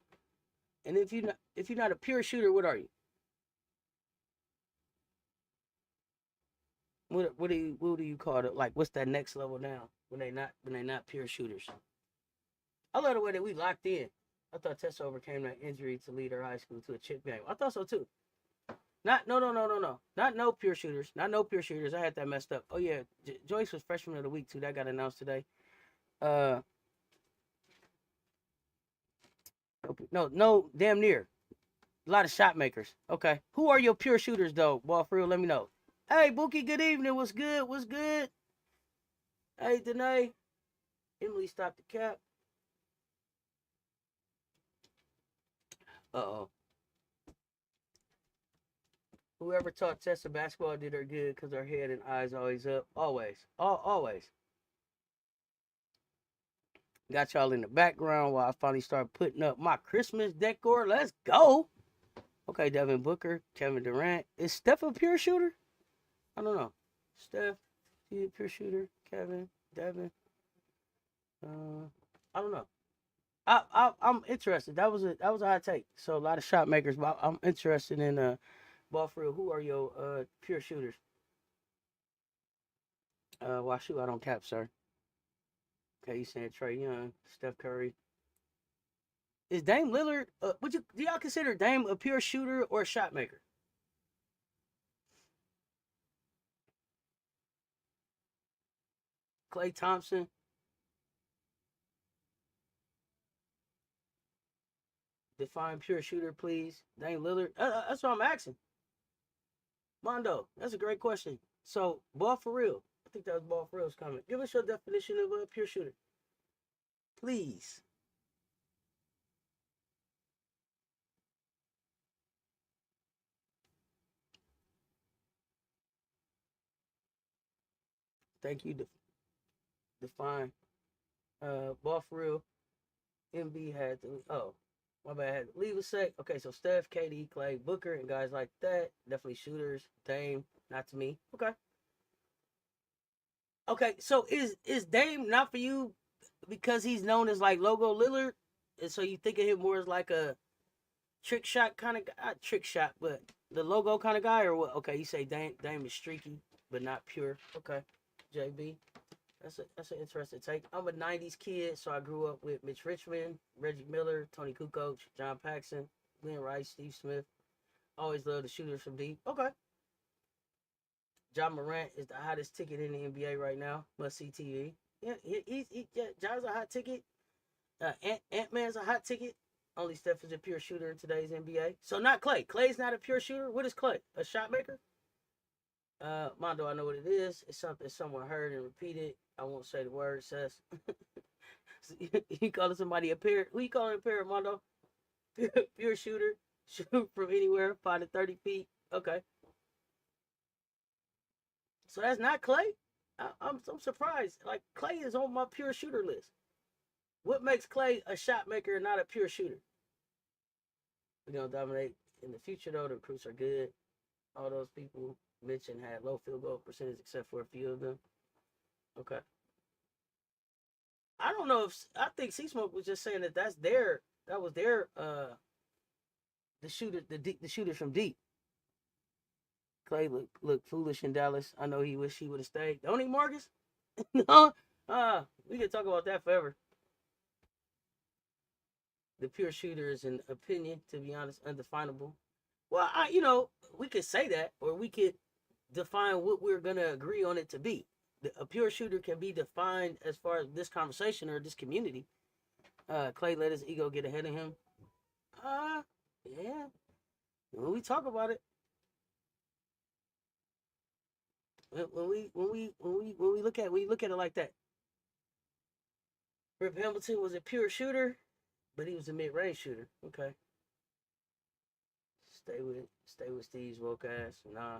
And if you're not a pure shooter, what are you? What do you call it? Like what's that next level now when they not pure shooters? I love the way that we locked in. I thought Tessa overcame that injury to lead her high school to a chip game. I thought so too. Not no. Not no pure shooters. Not no pure shooters. I had that messed up. Oh yeah, Joyce was freshman of the week too. That got announced today. Uh, no, damn near. A lot of shot makers. Okay, who are your pure shooters though? Ball for real. Let me know. Hey Bookie, good evening. What's good? What's good? Hey Danae. Emily stopped the cap. Uh oh. Whoever taught Tessa basketball did her good because her head and eyes always up. Always. Always. Got y'all in the background while I finally start putting up my Christmas decor. Let's go. Okay, Devin Booker, Kevin Durant. Is Steph a pure shooter? I don't know. Steph, he a pure shooter. Kevin, Devin. I don't know. I'm interested. That was a hot take. So a lot of shot makers, but I'm interested in ball for real. Who are your pure shooters? Why shoot? I don't cap, sir. Okay, you saying Trey Young, Steph Curry. Is Dame Lillard? Do y'all consider Dame a pure shooter or a shot maker? Klay Thompson, define pure shooter, please. Dame Lillard. That's what I'm asking. Mondo, that's a great question. So, ball for real. I think that was ball for real's comment. Give us your definition of a pure shooter, please. Thank you. Define. Ball for real. MB had to. Oh, my bad. I had to leave a sec. Okay, so Steph, KD, Clay, Booker, and guys like that. Definitely shooters. Dame, not to me. Okay. Okay, so is Dame not for you because he's known as like Logo Lillard, and so you think of him more as like a trick shot kind of guy, not trick shot, but the logo kind of guy, or what? Okay, you say Dame is streaky, but not pure. Okay, JB, that's an interesting take. I'm a '90s kid, so I grew up with Mitch Richmond, Reggie Miller, Tony Kukoc, John Paxson, Glenn Rice, Steve Smith. Always loved the shooters from deep. Okay. John Morant is the hottest ticket in the NBA right now. Must see TV. Yeah, John's a hot ticket. Ant-Man's a hot ticket. Only Steph is a pure shooter in today's NBA. So not Clay. Clay's not a pure shooter. What is Clay? A shot maker? Mondo, I know what it is. It's something someone heard and repeated. I won't say the word. Says you calling somebody a pair? Who you calling a pair, Mondo? Pure shooter. Shoot from anywhere, 5 to 30 feet. Okay. So that's not Clay. I'm surprised. Like Clay is on my pure shooter list. What makes Clay a shot maker and not a pure shooter? We're gonna dominate in the future though. The recruits are good. All those people mentioned had low field goal percentage except for a few of them. Okay. I don't know if I think C Smoke was just saying that that was their the shooters from deep. Clay looked foolish in Dallas. I know he wish he would have stayed. Don't he, Marcus? No. We can talk about that forever. The pure shooter is an opinion, to be honest, undefinable. Well, we could say that, or we could define what we're gonna agree on it to be. A pure shooter can be defined as far as this conversation or this community. Clay let his ego get ahead of him. Yeah. When we talk about it, when we look at it like that, Rip Hamilton was a pure shooter, but he was a mid-range shooter. Okay. Stay with Steve's woke ass. Nah.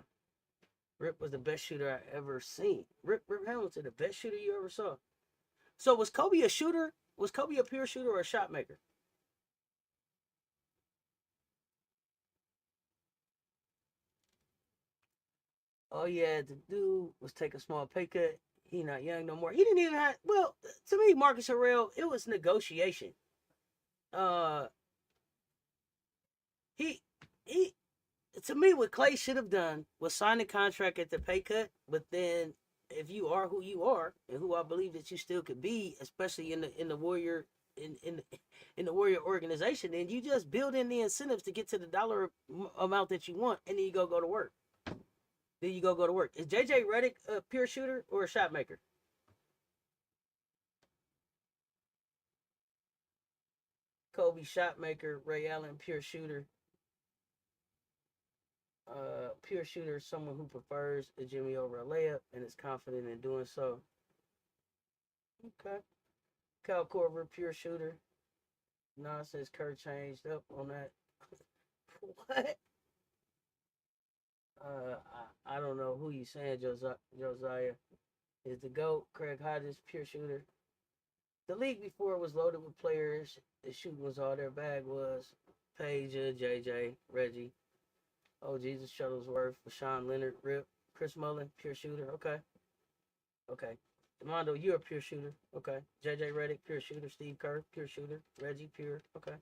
Rip was the best shooter I ever seen. Rip Hamilton, the best shooter you ever saw. So was Kobe a shooter? Was Kobe a pure shooter or a shot maker? All he had to do was take a small pay cut. He not young no more. He didn't even have. Well, to me, Marcus Harrell, it was negotiation. He to me, what Clay should have done was sign a contract at the pay cut. But then, if you are who you are and who I believe that you still could be, especially in the Warrior in the Warrior organization, then you just build in the incentives to get to the dollar amount that you want, and then you go to work. Is JJ Redick a pure shooter or a shot maker? Kobe shot maker, Ray Allen pure shooter. Pure shooter is someone who prefers a Jimmy over a layup and is confident in doing so. Okay. Kyle Korver, pure shooter. Nonsense. Kurt changed up on that. What? I don't know who you saying, Josiah. Is the GOAT. Craig Hodges, pure shooter. The league before was loaded with players. The shooting was all their bag was. Page, JJ, Reggie. Oh, Jesus Shuttlesworth, Rashawn Leonard, Rip, Chris Mullin, pure shooter. Okay. Demondo, you're a pure shooter. Okay. JJ Redick, pure shooter. Steve Kerr, pure shooter. Reggie, pure. Okay.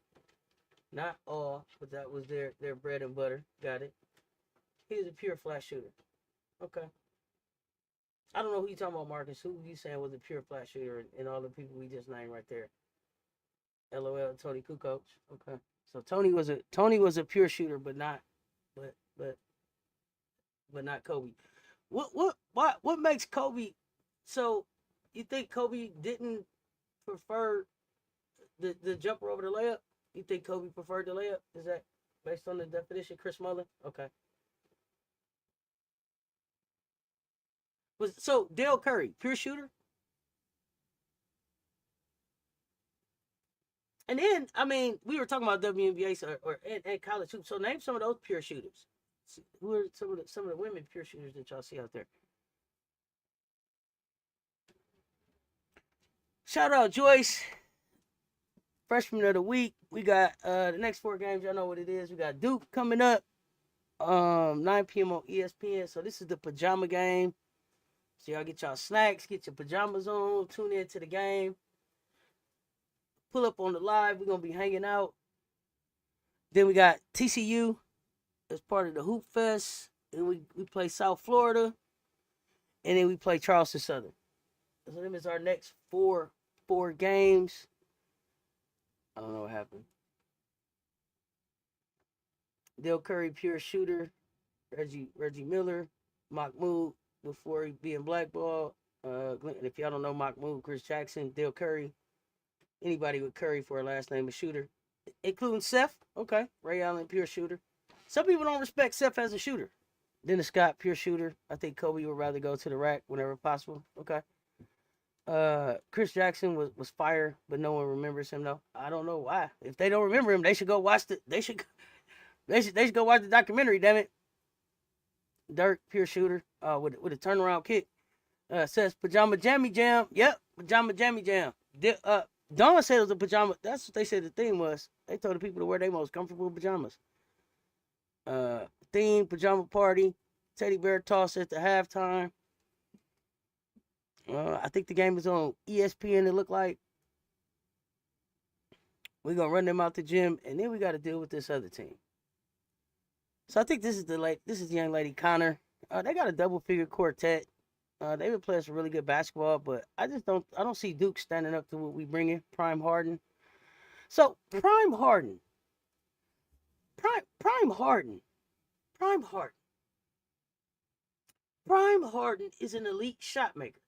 Not all, but that was their bread and butter. Got it. He was a pure flash shooter. Okay. I don't know who you talking about, Marcus. Who you saying was a pure flash shooter and all the people we just named right there? LOL, Tony Kukoc. Okay. So Tony was a pure shooter, but not not Kobe. What makes Kobe? So you think Kobe didn't prefer the jumper over the layup? You think Kobe preferred the layup? Is that based on the definition, Chris Mullin? Okay. So Dale Curry, pure shooter? And then, I mean, we were talking about WNBA and college hoops. So name some of those pure shooters. Who are some of the women pure shooters that y'all see out there? Shout out Joyce, freshman of the week. We got the next 4 games. Y'all know what it is. We got Duke coming up, 9 p.m. on ESPN. So this is the pajama game. So y'all get y'all snacks, get your pajamas on, tune in to the game. Pull up on the live. We're gonna be hanging out. Then we got TCU as part of the Hoop Fest. And we play South Florida. And then we play Charleston Southern. So them is our next four games. I don't know what happened. Dale Curry, pure shooter. Reggie Miller, Mahmoud before he being blackballed. If y'all don't know Mahmoud, Chris Jackson, Dale Curry, anybody with Curry for a last name is shooter, including Seth. Okay, Ray Allen, pure shooter. Some people don't respect Seth as a shooter. Dennis Scott, pure shooter. I think Kobe would rather go to the rack whenever possible. Okay. Chris Jackson was fire, but no one remembers him though. I don't know why. If they don't remember him, they should go watch they should go watch the documentary. Damn it. Dirk, pure shooter. With a turnaround kick. Says pajama jammy jam. Yep, pajama jammy jam. Dawn said it was a pajama. That's what they said the theme was. They told the people to wear their most comfortable pajamas. Theme pajama party. Teddy bear toss at the halftime. I think the game is on ESPN. It looked like we're gonna run them out the gym, and then we got to deal with this other team. So I think this is the young lady Connor. They got a double figure quartet. They've been playing some really good basketball, but I don't see Duke standing up to what we bring in. Prime Harden. So Prime Harden is an elite shot maker.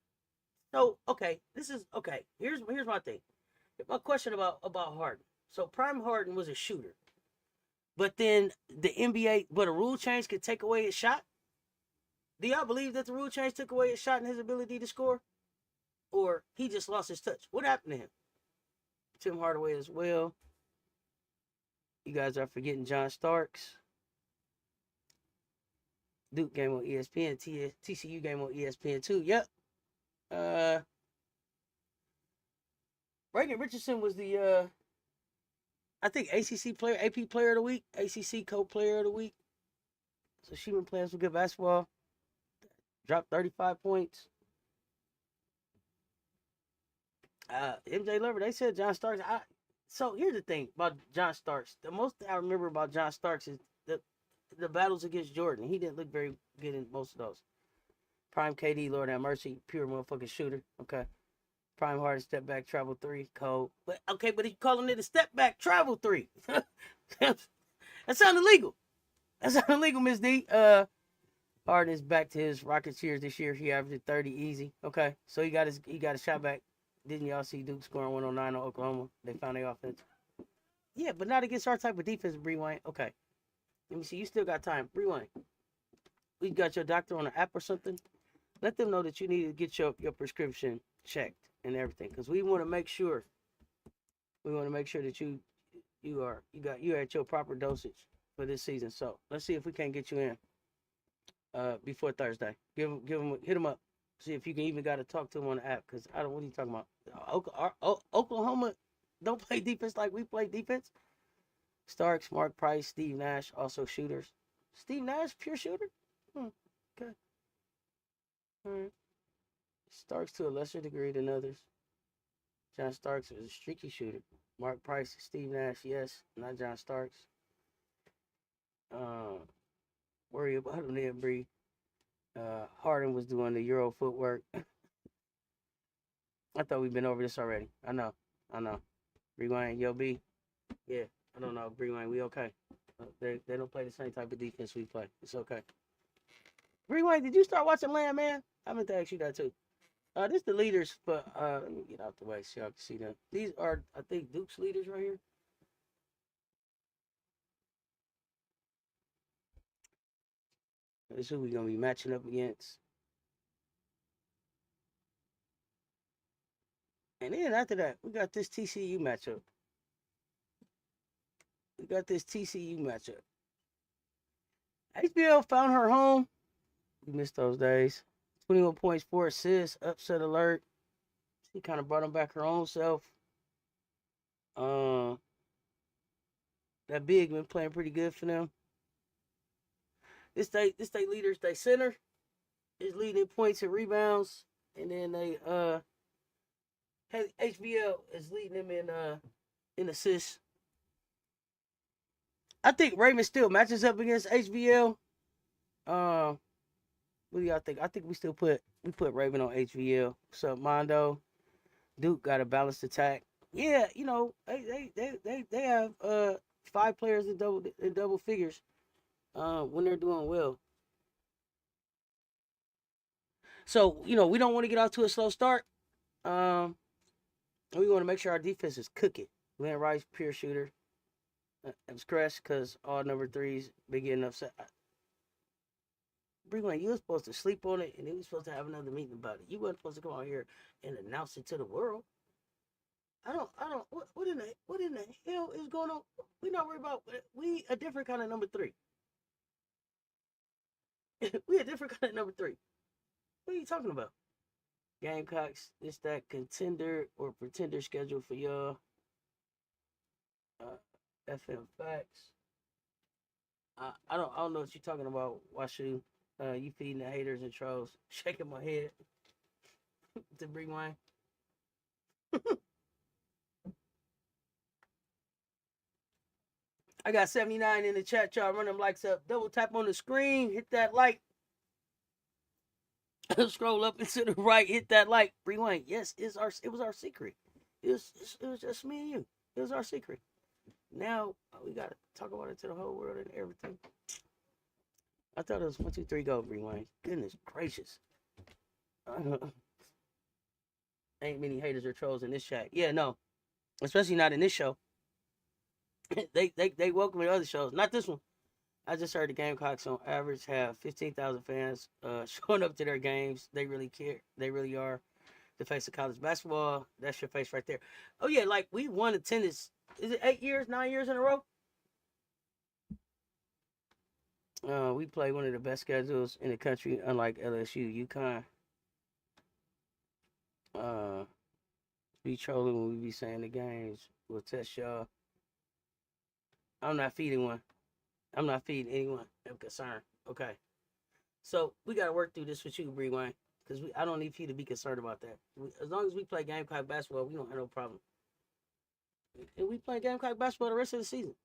So okay, Here's my thing. My question about Harden. So Prime Harden was a shooter, but then a rule change could take away his shot. Do y'all believe that the rule change took away his shot and his ability to score? Or he just lost his touch? What happened to him? Tim Hardaway as well. You guys are forgetting John Starks. Duke game on ESPN. TCU game on ESPN too. Yep. Reagan Richardson was the I think AP player of the week, ACC co-player of the week. So she been playing some good basketball. Dropped 35 points. MJ Lover, they said John Starks. So here's the thing about John Starks. The most I remember about John Starks is the battles against Jordan. He didn't look very good in most of those. Prime KD, Lord have mercy, pure motherfucking shooter. Okay. Prime Harden, step back, travel 3, cold. But he's calling it a step back, travel 3. That sounds illegal. Miss D. Harden is back to his Rockets years this year. He averaged 30 easy. Okay, so he got a shot back. Didn't y'all see Duke scoring 109 on Oklahoma? They found their offense. Yeah, but not against our type of defense, Bree Wayne. Okay, let me see. You still got time, Bree Wayne. We got your doctor on an app or something. Let them know that you need to get your prescription checked and everything, because we want to make sure. That you're at your proper dosage for this season. So let's see if we can't get you in before Thursday. Hit him up. See if you can even got to talk to him on the app, because what are you talking about? Oklahoma don't play defense like we play defense. Starks, Mark Price, Steve Nash, also shooters. Steve Nash, pure shooter? Okay. All right. Starks to a lesser degree than others. John Starks is a streaky shooter. Mark Price, Steve Nash, yes, not John Starks. Worry about him there, Bree. Harden was doing the Euro footwork. I thought we've been over this already. I know. Bree Wayne, Yo B. Yeah, I don't know. Bree Wayne, we okay. They don't play the same type of defense we play. It's okay. Bree Wayne, did you start watching Landman? I meant to ask you that too. This is the leaders, but let me get out the way so y'all can see them. These are, I think, Duke's leaders right here. This is who we're going to be matching up against. And then after that, we got this TCU matchup. HBL found her home. We missed those days. 21 points, 4 assists, upset alert. She kind of brought them back her own self. That big been playing pretty good for them. This they leaders, they center is leading points and rebounds, and then they HBL is leading him in assists. I think Raven still matches up against HBL. What do y'all think? I think we put Raven on HBL. What's up, Mondo? Duke got a balanced attack. Yeah, you know, they have 5 players in double figures when they're doing well. So, you know, we don't want to get off to a slow start. We want to make sure our defense is cooking. Lynn Rice, pure shooter. It was crushed because all number 3s been getting upset. Bree, you were supposed to sleep on it, and then we were supposed to have another meeting about it. You weren't supposed to come out here and announce it to the world. I don't. What in the hell is going on? We not worried about. We a different kind of number 3. We a different kind of number 3. What are you talking about? Gamecocks, is that contender or pretender schedule for y'all? FM facts. I don't know what you're talking about, Washu. You feeding the haters and trolls. Shaking my head to bring wine. I got 79 in the chat, y'all. Run them likes up. Double tap on the screen. Hit that like. Scroll up and to the right. Hit that like. Rewind. Yes, it was our secret. It was just me and you. It was our secret. Now we gotta talk about it to the whole world and everything. I thought it was 1, 2, 3, go. Rewind. Goodness gracious. Ain't many haters or trolls in this chat. Yeah, no, especially not in this show. they welcome in other shows. Not this one. I just heard the Gamecocks on average have 15,000 fans showing up to their games. They really care. They really are the face of college basketball. That's your face right there. Oh yeah, like we won attendance. Is it 8 years, 9 years in a row? We play one of the best schedules in the country, unlike LSU, UConn. Be trolling when we be saying the games. We'll test y'all. I'm not feeding one. I'm not feeding anyone. I'm concerned. Okay. So we gotta work through this with you, Bree Wayne. Because I don't need you to be concerned about that. As long as we play Gamecock basketball, we don't have no problem. And we play Gamecock basketball the rest of the season.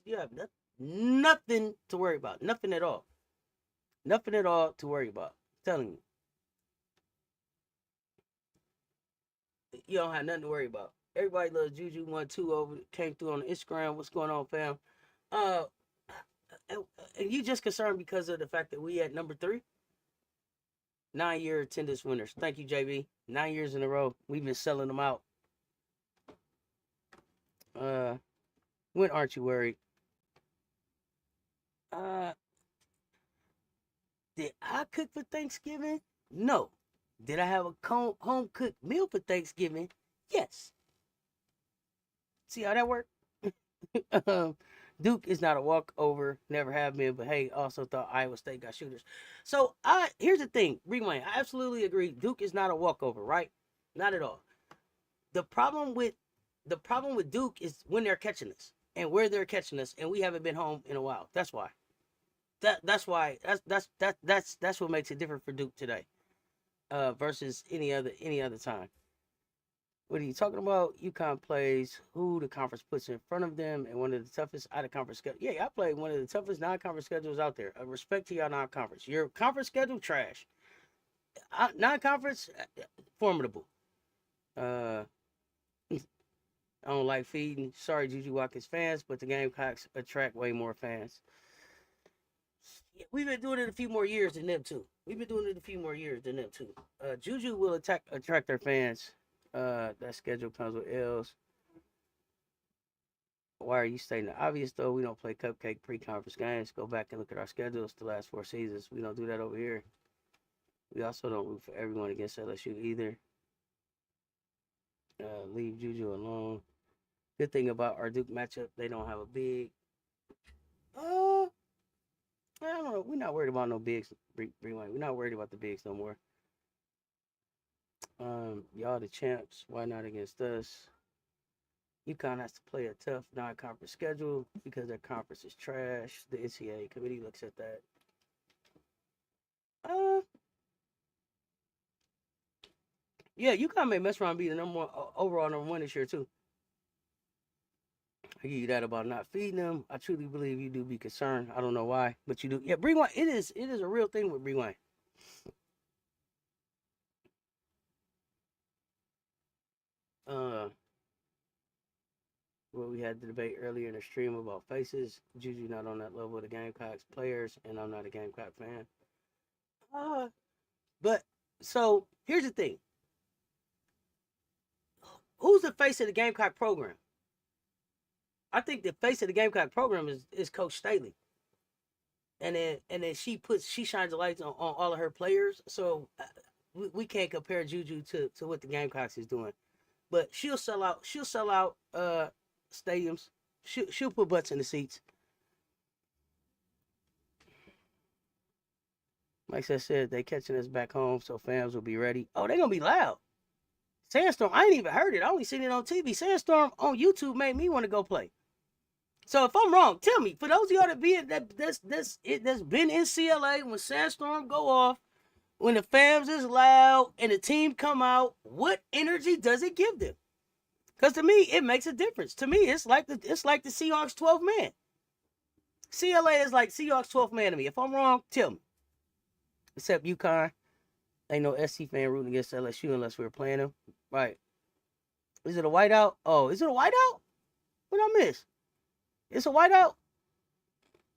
You have nothing to worry about. Nothing at all. Nothing at all to worry about. I'm telling you. You don't have nothing to worry about. Everybody loves Juju 1-2 over came through on Instagram. What's going on, fam? And you just concerned because of the fact that we at number 3? 9-year attendance winners. Thank you, JB. 9 years in a row. We've been selling them out. When aren't you worried? Did I cook for Thanksgiving? No. Did I have a home cooked meal for Thanksgiving? Yes. See how that worked? Duke is not a walkover, never have been, but hey, also thought Iowa State got shooters. So here's the thing, Rewind. I absolutely agree. Duke is not a walkover, right? Not at all. The problem with Duke is when they're catching us and where they're catching us, and we haven't been home in a while. That's why. That's why. That's what makes it different for Duke today, versus any other time. What are you talking about? UConn plays who the conference puts in front of them and one of the toughest out of conference schedules. Yeah, I played one of the toughest non-conference schedules out there. Respect to y'all non-conference. Your conference schedule, trash. Non-conference, formidable. I don't like feeding. Sorry, Juju Watkins fans, but the Gamecocks attract way more fans. We've been doing it a few more years than them, too. Juju will attract their fans. That schedule comes with L's. Why are you stating the obvious, though? We don't play cupcake pre-conference games. Go back and look at our schedules the last 4 seasons. We don't do that over here. We also don't root for everyone against LSU either. Leave Juju alone. Good thing about our Duke matchup, they don't have a big. I don't know. We're not worried about no bigs. We're not worried about the bigs no more. Y'all the champs. Why not against us? UConn has to play a tough non-conference schedule because their conference is trash. The NCAA committee looks at that. Yeah, UConn may mess around and be the overall number one this year too. I give you that about not feeding them. I truly believe you do be concerned. I don't know why, but you do. Yeah, Bree Wayne. It is a real thing with Bree Wayne. Uh, well, we had the debate earlier in the stream about faces. Juju not on that level of the Gamecocks players, and I'm not a Gamecock fan. Uh, but so here's the thing: who's the face of the Gamecock program? I think the face of the Gamecock program is Coach Staley, and then she shines the lights on all of her players. So we can't compare Juju to what the Gamecocks is doing. But she'll sell out. She'll sell out stadiums. She'll put butts in the seats. Like I said, they catching us back home, so fans will be ready. Oh, they gonna be loud. Sandstorm. I ain't even heard it. I only seen it on TV. Sandstorm on YouTube made me want to go play. So if I'm wrong, tell me. For those of y'all that's been in CLA when Sandstorm go off, when the fans is loud and the team come out, what energy does it give them? Because to me, it makes a difference. To me, it's like the Seahawks 12th man. CLA is like Seahawks 12th man to me. If I'm wrong, tell me. Except UConn, ain't no SC fan rooting against LSU unless we were playing them. Right. Is it a whiteout? Oh, is it a whiteout? What I miss? It's a whiteout?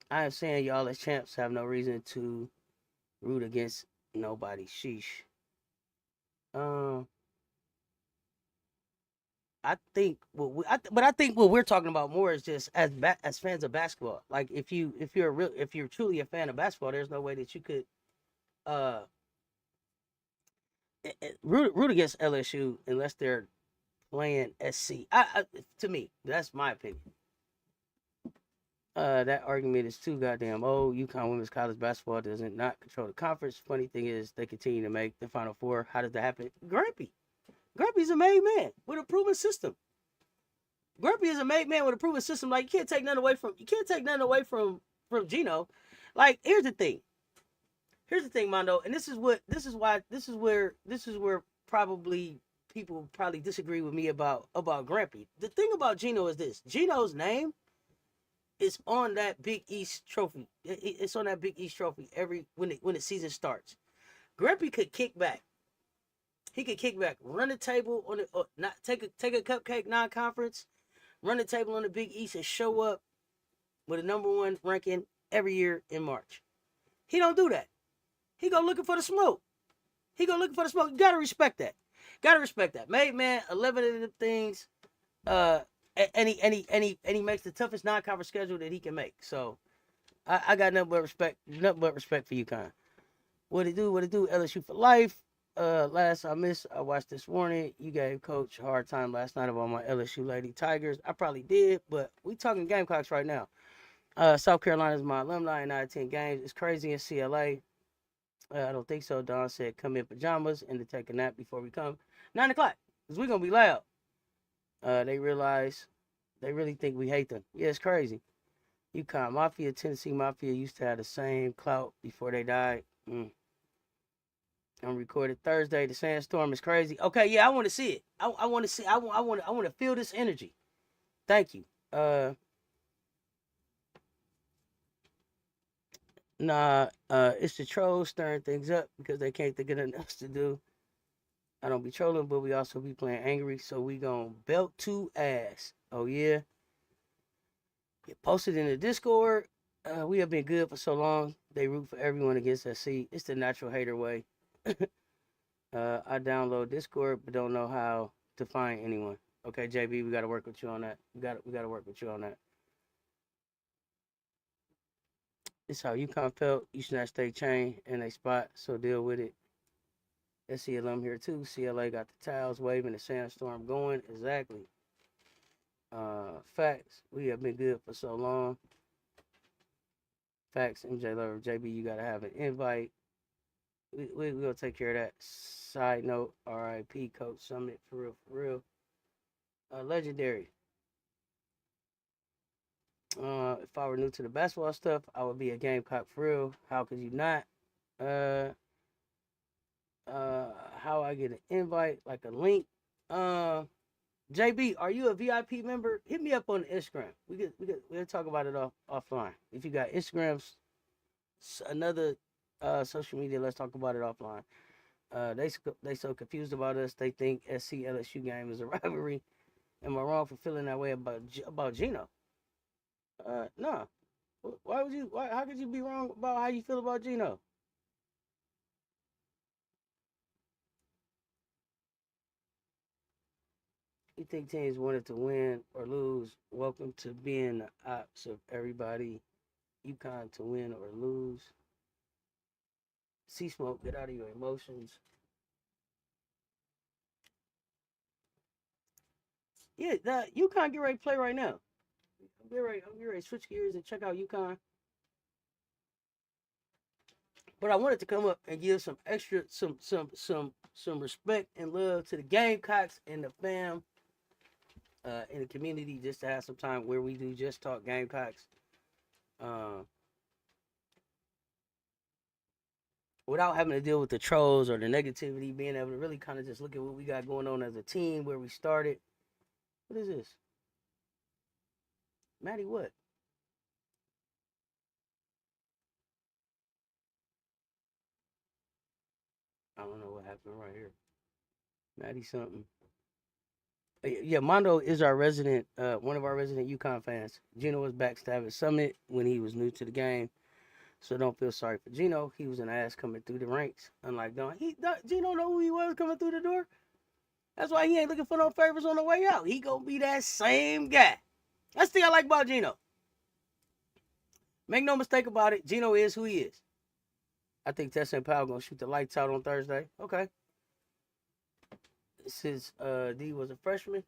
I am saying y'all as champs have no reason to root against nobody. Sheesh. Um, I think what we're talking about more is just as fans of basketball. Like if you're truly a fan of basketball, there's no way that you could uh root against LSU unless they're playing SC. To me, that's my opinion. That argument is too goddamn old. UConn women's college basketball doesn't not control the conference. Funny thing is, they continue to make the Final Four. How does that happen? Grumpy's a made man with a proven system. Grumpy is a made man with a proven system. Like you can't take nothing away from Gino. Like here's the thing, Mondo, and this is where probably people probably disagree with me about Grampy. The thing about Gino is this: Gino's name is on that Big East trophy. It's on that Big East trophy every when the season starts. Grampy could kick back. He could kick back, run the table on the not take a cupcake non-conference, run the table on the Big East, and show up with a number one ranking every year in March. He don't do that. He go looking for the smoke. You gotta respect that. Made man, 11 of the things. And he makes the toughest non-conference schedule that he can make. So I got nothing but respect. Nothing but respect for UConn. What it do? LSU for life. Last I watched this morning. You gave Coach a hard time last night about my LSU Lady Tigers. I probably did, but we talking Gamecocks right now. South Carolina is my alumni in 9 10 games. It's crazy in CLA. I don't think so. Don said come in pajamas and to take a nap before we come. 9 o'clock, because we're going to be loud. They really think we hate them. Yeah, it's crazy. UConn Mafia, Tennessee Mafia used to have the same clout before they died. I'm recorded Thursday. The sandstorm is crazy. Okay, yeah, I want to see it. I want to see. I want to feel this energy. Thank you. It's the trolls stirring things up because they can't think of nothing else to do. I don't be trolling, but we also be playing angry, so we gonna belt to ass. Oh yeah. Get posted in the Discord. We have been good for so long. They root for everyone against SC. It's the natural hater way. I download Discord, but don't know how to find anyone. Okay, JB, we gotta work with you on that. We gotta work with you on that. It's how UConn felt. You snatched their chain and they spot, so deal with it. SC alum here too. CLA got the towels waving, the sandstorm going. Exactly. Facts. We have been good for so long. Facts. MJ Lover, JB, you gotta have an invite. We gonna take care of that. Side note, RIP Coach Summit, for real. Legendary. If I were new to the basketball stuff, I would be a Gamecock for real. How could you not? How I get an invite, like a link. JB, are you a VIP member? Hit me up on Instagram. We'll talk about it offline. If you got Instagrams, another social media, let's talk about it offline. They so confused about us. They think SC LSU game is a rivalry. Am I wrong for feeling that way about Gino? No. Why would you? Why? How could you be wrong about how you feel about Gino? You think teams wanted to win or lose? Welcome to being the ops of everybody. UConn to win or lose. See smoke. Get out of your emotions. Yeah, UConn get ready to play right now. I'm getting ready to switch gears and check out UConn. But I wanted to come up and give some extra, some respect and love to the Gamecocks and the fam in the community, just to have some time where we do just talk Gamecocks. Without having to deal with the trolls or the negativity, being able to really kind of just look at what we got going on as a team, where we started. What is this? Maddie, what? I don't know what happened right here. Maddie something. Yeah, Mondo is our resident, one of our resident UConn fans. Gino was backstabbing Summit when he was new to the game, so don't feel sorry for Gino. He was an ass coming through the ranks. Unlike Don, Gino know who he was coming through the door. That's why he ain't looking for no favors on the way out. He gonna be that same guy. That's the thing I like about Gino. Make no mistake about it, Gino is who he is. I think Tessa and Powell gonna shoot the lights out on Thursday. Okay. Since D was a freshman.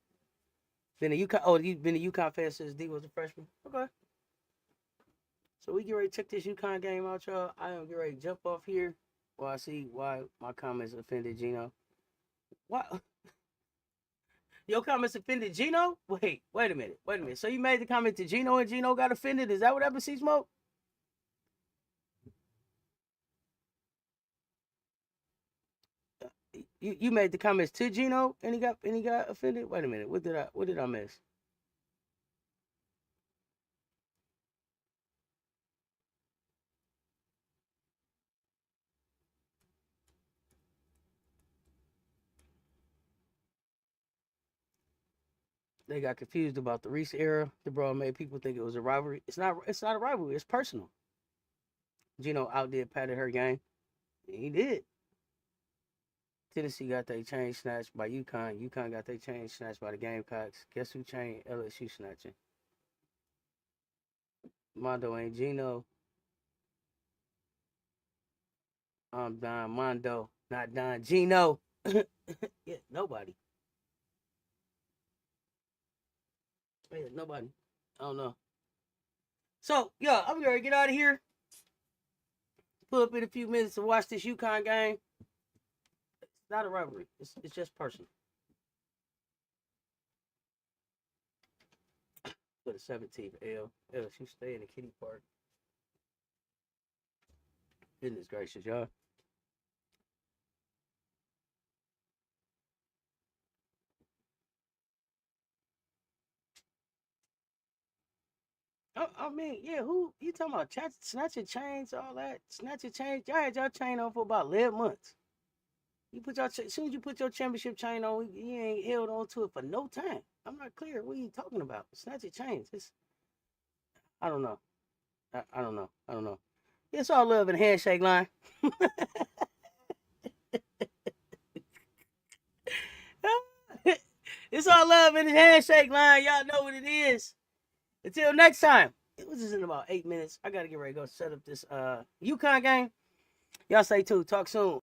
Been a UConn. Oh, you been a UConn fan since D was a freshman. Okay. So we get ready to check this UConn game out, y'all. I am getting ready to jump off here. Well, I see why my comments offended Gino. What? Your comments offended Gino? Wait a minute. So you made the comment to Gino and Gino got offended? Is that what happened, C Smoke? You made the comments to Gino and he got offended? Wait a minute. What did I miss? They got confused about the Reese era. The bro made people think it was a rivalry. It's not a rivalry, it's personal. Gino outdid Patty her game. He did. Tennessee got their chain snatched by UConn. UConn got their chain snatched by the Gamecocks. Guess who chain LSU snatching? Mondo ain't Gino. I'm Don Mondo, not Don Gino. Yeah, nobody. Yeah, nobody. I don't know. So, yeah, I'm gonna get out of here. Pull up in a few minutes to watch this UConn game. It's not a rivalry. It's just personal. For the 17th L. LSU stay in the kitty park. Goodness gracious, y'all. I mean, yeah, who you talking about? Snatching chains, all that. Snatching chains. Y'all had your chain on for about 11 months. You put your as soon as you put your championship chain on, you ain't held on to it for no time. I'm not clear. What are you talking about? Snatching chains. I don't know. I don't know. I don't know. It's all love and handshake line. It's all love in the handshake line. Y'all know what it is. Until next time. It was just in about 8 minutes. I gotta get ready to go set up this UConn game. Y'all stay tuned. Talk soon.